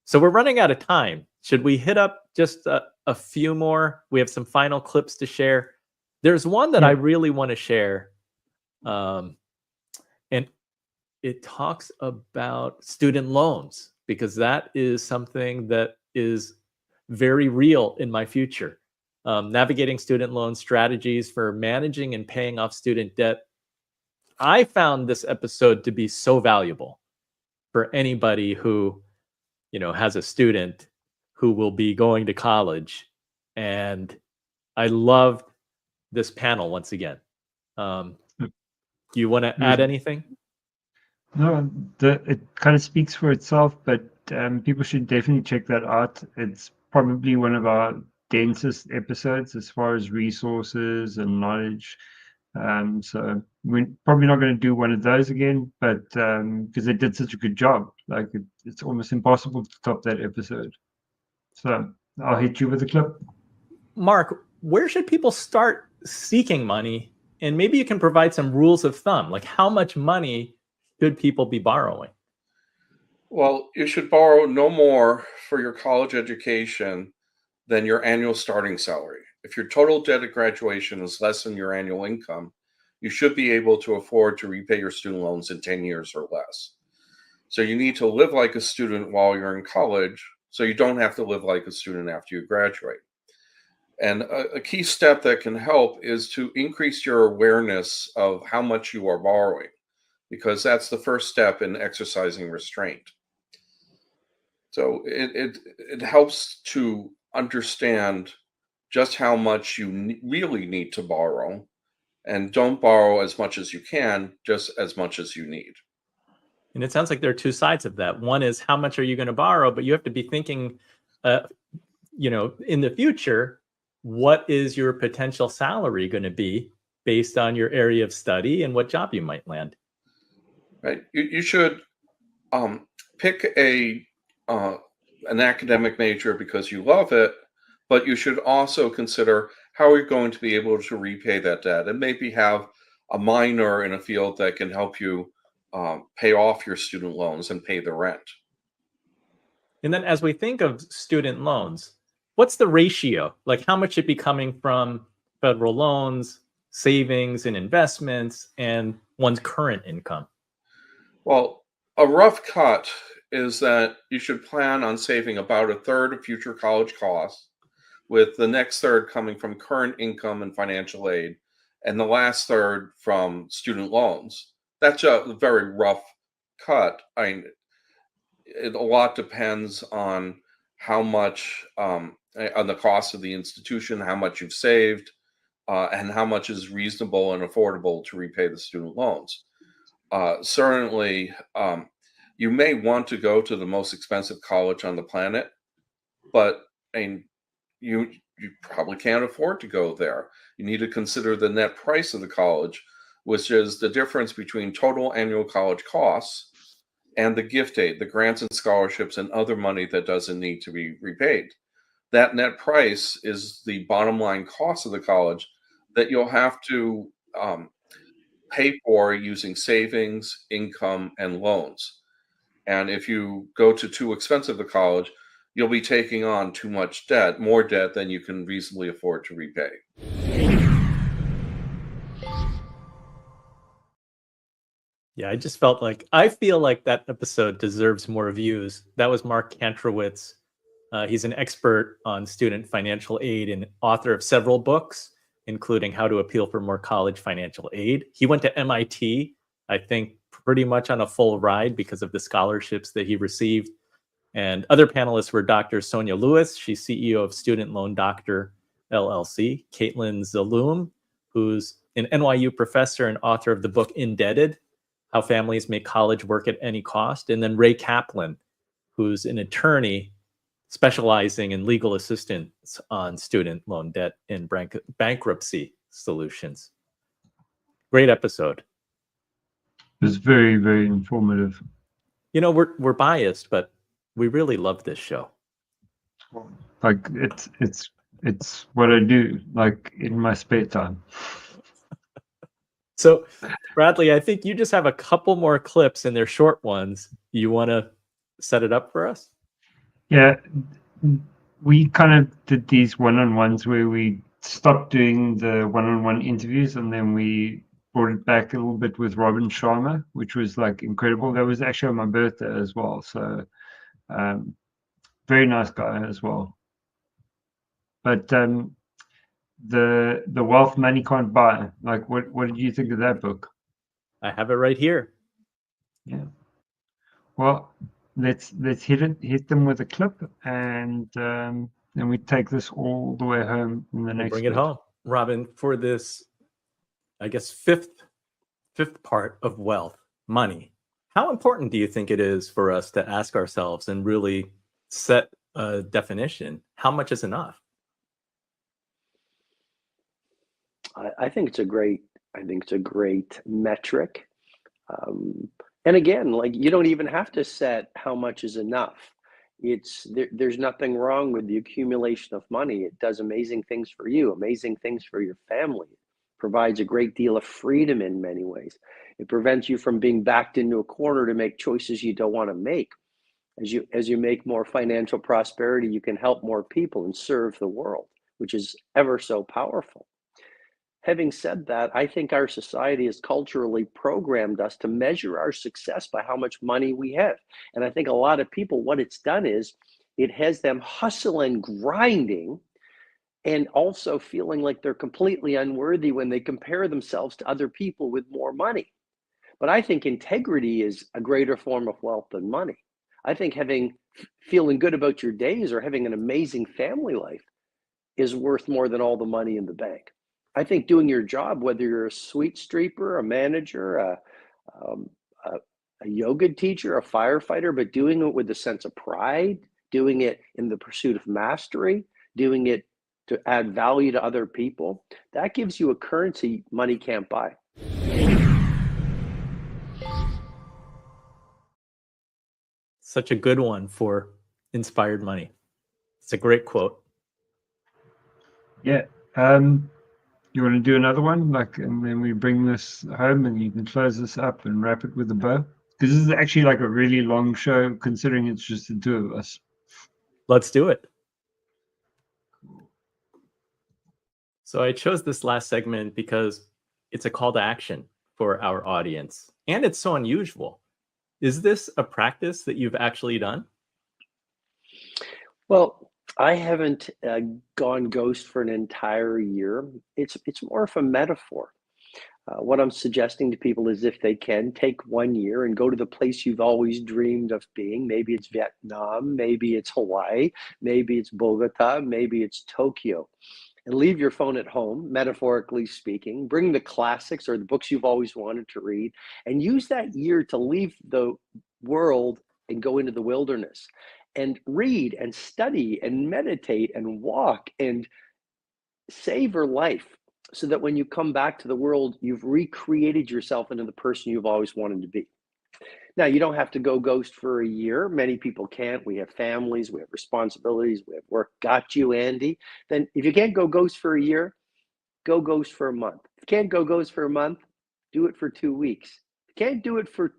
So we're running out of time. Should we hit up just a few more? We have some final clips to share. There's one that I really want to share. And it talks about student loans, because that is something that is very real in my future. Navigating student loan strategies for managing and paying off student debt. I found this episode to be so valuable for anybody who, has a student who will be going to college. And I loved this panel once again. Do you want to add anything? No, it kind of speaks for itself, but people should definitely check that out. It's probably one of our densest episodes as far as resources and knowledge. So we're probably not going to do one of those again, but because they did such a good job, like it's almost impossible to top that episode. So I'll hit you with a clip. Mark, where should people start seeking money? And maybe you can provide some rules of thumb, like how much money should people be borrowing? Well, you should borrow no more for your college education than your annual starting salary. If your total debt at graduation is less than your annual income, you should be able to afford to repay your student loans in 10 years or less. So you need to live like a student while you're in college, so you don't have to live like a student after you graduate. And a key step that can help is to increase your awareness of how much you are borrowing, because that's the first step in exercising restraint. So it helps to understand just how much you really need to borrow, and don't borrow as much as you can, just as much as you need. And it sounds like there are two sides of that. One is how much are you going to borrow, but you have to be thinking, in the future, what is your potential salary going to be based on your area of study and what job you might land? Right. You should pick an academic major because you love it, but you should also consider how you're going to be able to repay that debt, and maybe have a minor in a field that can help you pay off your student loans and pay the rent. And then as we think of student loans, what's the ratio? Like how much should be coming from federal loans, savings and investments, and one's current income? Well, a rough cut is that you should plan on saving about a third of future college costs, with the next third coming from current income and financial aid, and the last third from student loans. That's a very rough cut. A lot depends on how much, on the cost of the institution, how much you've saved, and how much is reasonable and affordable to repay the student loans. Certainly, you may want to go to the most expensive college on the planet, but you probably can't afford to go there. You need to consider the net price of the college, which is the difference between total annual college costs and the gift aid, the grants and scholarships and other money that doesn't need to be repaid. That net price is the bottom line cost of the college that you'll have to pay for using savings, income, and loans. And if you go to too expensive a college, you'll be taking on too much debt, more debt than you can reasonably afford to repay. Yeah, I feel like that episode deserves more views. That was Mark Kantrowitz. He's an expert on student financial aid and author of several books, including How to Appeal for More College Financial Aid. He went to MIT, I think, pretty much on a full ride because of the scholarships that he received. And other panelists were Dr. Sonia Lewis, she's CEO of Student Loan Doctor LLC, Caitlin Zaloom, who's an NYU professor and author of the book Indebted, How Families Make College Work at Any Cost, and then Ray Kaplan, who's an attorney specializing in legal assistance on student loan debt and bankruptcy solutions. Great episode. It was very, very informative. You know, we're biased, but we really love this show. Like it's what I do, like in my spare time. So, Bradley, I think you just have a couple more clips, and they're short ones. You want to set it up for us? Yeah, we kind of did these one-on-ones where we stopped doing the one-on-one interviews, and then we brought it back a little bit with Robin Sharma, which was like incredible. That was actually on my birthday as well. So very nice guy as well. But the Wealth Money Can't Buy, like what did you think of that book? I have it right here. Yeah. Well, let's hit them with a clip, and then we take this all the way home in the next Bring it bit. home. Robin, for this, I guess, fifth part of wealth, money, how important do you think it is for us to ask ourselves and really set a definition? How much is enough? I think it's a great metric. And again, like, you don't even have to set how much is enough. There's nothing wrong with the accumulation of money. It does amazing things for you, amazing things for your family. It provides a great deal of freedom in many ways. It prevents you from being backed into a corner to make choices you don't want to make. As you make more financial prosperity, you can help more people and serve the world, which is ever so powerful. Having said that, I think our society has culturally programmed us to measure our success by how much money we have. And I think a lot of people, what it's done is it has them hustle and grinding, and also feeling like they're completely unworthy when they compare themselves to other people with more money. But I think integrity is a greater form of wealth than money. I think feeling good about your days or having an amazing family life is worth more than all the money in the bank. I think doing your job, whether you're a sweet streeper, a manager, a yoga teacher, a firefighter, but doing it with a sense of pride, doing it in the pursuit of mastery, doing it to add value to other people, that gives you a currency money can't buy. Such a good one for inspired money. It's a great quote. Yeah. You want to do another one, and then we bring this home, and you can close this up and wrap it with a bow? Because this is actually like a really long show, considering it's just the two of us. Let's do it. So I chose this last segment because it's a call to action for our audience, and it's so unusual. Is this a practice that you've actually done? Well, I haven't gone ghost for an entire year. It's more of a metaphor. What I'm suggesting to people is if they can, take 1 year and go to the place you've always dreamed of being. Maybe it's Vietnam, maybe it's Hawaii, maybe it's Bogota, maybe it's Tokyo. And leave your phone at home, metaphorically speaking. Bring the classics or the books you've always wanted to read, and use that year to leave the world and go into the wilderness and read and study and meditate and walk and savor life, so that when you come back to the world, you've recreated yourself into the person you've always wanted to be. Now, you don't have to go ghost for a year. Many people can't. We have families, we have responsibilities, we have work. Got you, Andy? Then if you can't go ghost for a year, go ghost for a month. If you can't go ghost for a month, do it for 2 weeks. If you can't do it for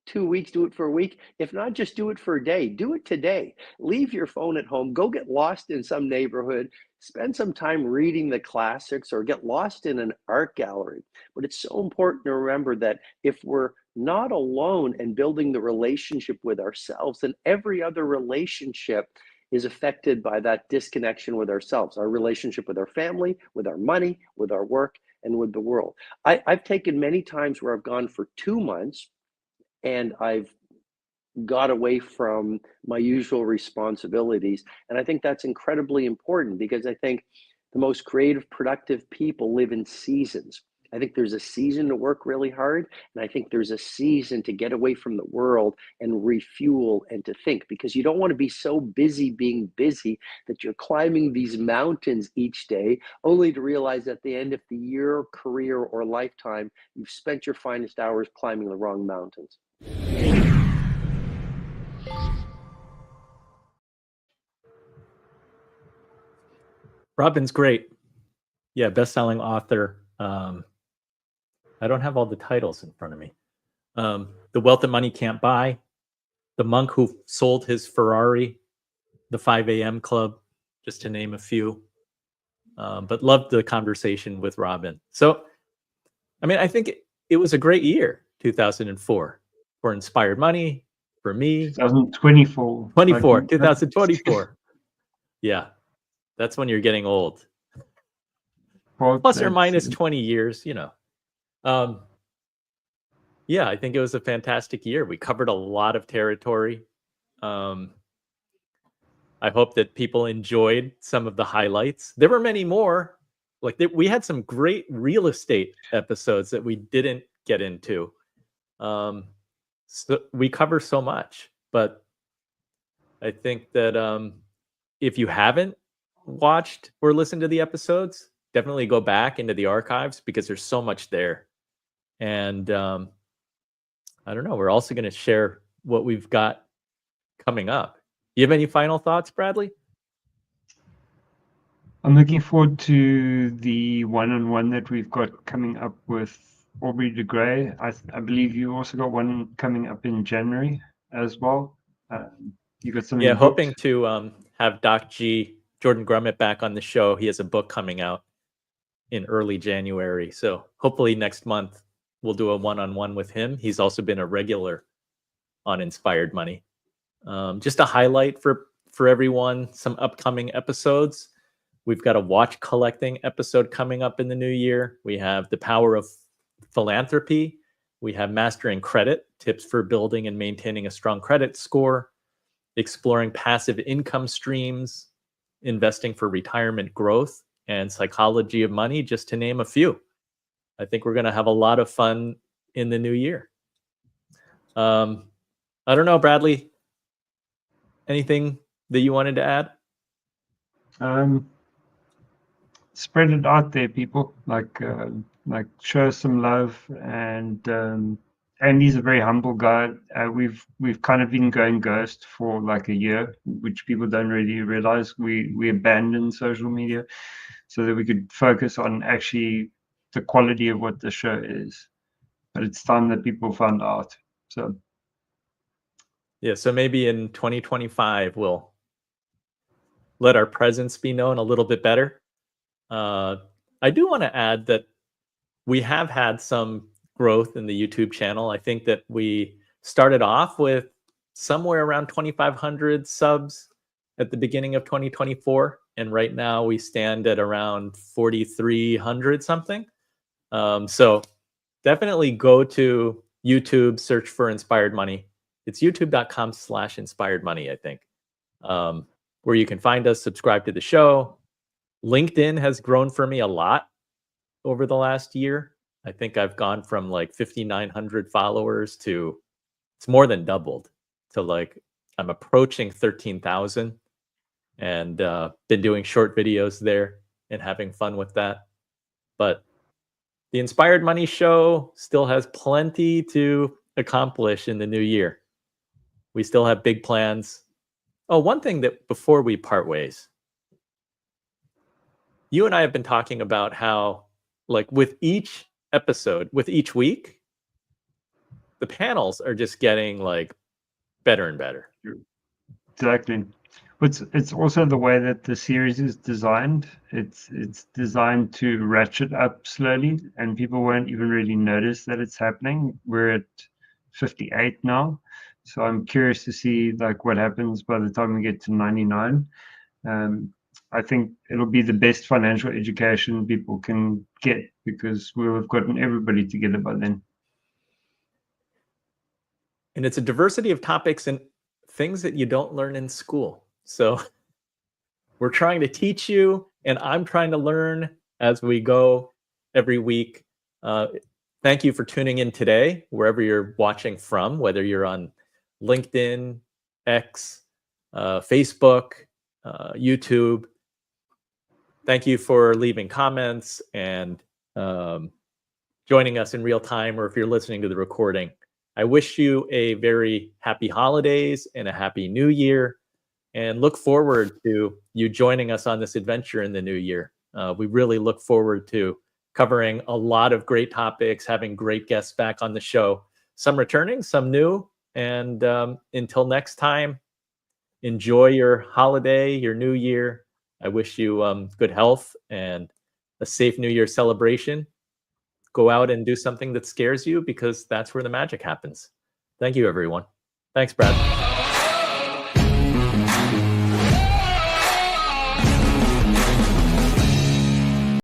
2 weeks, do it for a week. If not, just do it for a day. Do it today. Leave your phone at home. Go get lost in some neighborhood. Spend some time reading the classics or get lost in an art gallery. But it's so important to remember that if we're not alone and building the relationship with ourselves, then every other relationship is affected by that disconnection with ourselves, our relationship with our family, with our money, with our work, and with the world. I've taken many times where I've gone for 2 months and I've got away from my usual responsibilities. And I think that's incredibly important, because I think the most creative, productive people live in seasons. I think there's a season to work really hard, and I think there's a season to get away from the world and refuel and to think, because you don't want to be so busy being busy that you're climbing these mountains each day, only to realize at the end of the year, career, or lifetime, you've spent your finest hours climbing the wrong mountains. Robin's great. Yeah, best-selling author. I don't have all the titles in front of me. The Wealth That Money Can't Buy, The Monk Who Sold His Ferrari, The 5 a.m. Club, just to name a few. But loved the conversation with Robin. So, I mean, I think it was a great year, 2004, for Inspired Money, for me. 2024. 2024. Yeah, that's when you're getting old. Plus or minus 20 years, you know. Yeah, I think it was a fantastic year. We covered a lot of territory. I hope that people enjoyed some of the highlights. There were many more. We had some great real estate episodes that we didn't get into. So we cover so much, but I think that if you haven't watched or listened to the episodes, definitely go back into the archives, because there's so much there. And I don't know, we're also going to share what we've got coming up. You have any final thoughts, Bradley? I'm looking forward to the one-on-one that we've got coming up with Aubrey de Grey. I believe you also got one coming up in January as well. You got something? Yeah, booked? hoping to have Doc G, Jordan Grumet, back on the show. He has a book coming out in early January. So hopefully next month we'll do a one-on-one with him. He's also been a regular on Inspired Money. Just a highlight for everyone, some upcoming episodes. We've got a watch collecting episode coming up in the new year. We have The Power of Philanthropy. We have Mastering Credit, tips for building and maintaining a strong credit score, exploring passive income streams, investing for retirement growth, and psychology of money, just to name a few. I think we're going to have a lot of fun in the new year. I don't know, Bradley, anything that you wanted to add? Spread it out there, people. Like show some love. And Andy's a very humble guy. We've kind of been going ghost for like a year, which people don't really realize. We abandoned social media. so that we could focus on actually the quality of what the show is. But it's time that people found out. So yeah, so maybe in 2025 we'll let our presence be known a little bit better. I do want to add that we have had some growth in the YouTube channel. I think that we started off with somewhere around 2,500 subs at the beginning of 2024. And right now we stand at around 4,300 something. So definitely go to YouTube, search for Inspired Money. It's youtube.com/inspiredmoney, I think, where you can find us, subscribe to the show. LinkedIn has grown for me a lot over the last year. I think I've gone from like 5,900 followers to, it's more than doubled, to like, I'm approaching 13,000, and been doing short videos there and having fun with that. But the Inspired Money Show still has plenty to accomplish in the new year. We still have big plans. Oh, one thing that before we part ways, you and I have been talking about how, like, with each episode, with each week, the panels are just getting like better and better. exactly. But it's also the way that the series is designed. It's designed to ratchet up slowly, and people won't even really notice that it's happening. We're at 58 now, so I'm curious to see like what happens by the time we get to 99. I think it'll be the best financial education people can get, because we'll have gotten everybody together by then. And it's a diversity of topics and things that you don't learn in school. So we're trying to teach you, and I'm trying to learn as we go every week. Thank you for tuning in today, wherever you're watching from, whether you're on LinkedIn, X, Facebook, YouTube. Thank you for leaving comments and joining us in real time, or if you're listening to the recording. I wish you a very happy holidays and a happy new year, and look forward to you joining us on this adventure in the new year. We really look forward to covering a lot of great topics, having great guests back on the show, some returning, some new. And until next time, enjoy your holiday, your new year. I wish you good health and a safe New Year celebration. Go out and do something that scares you, because that's where the magic happens. Thank you, everyone. Thanks, Brad.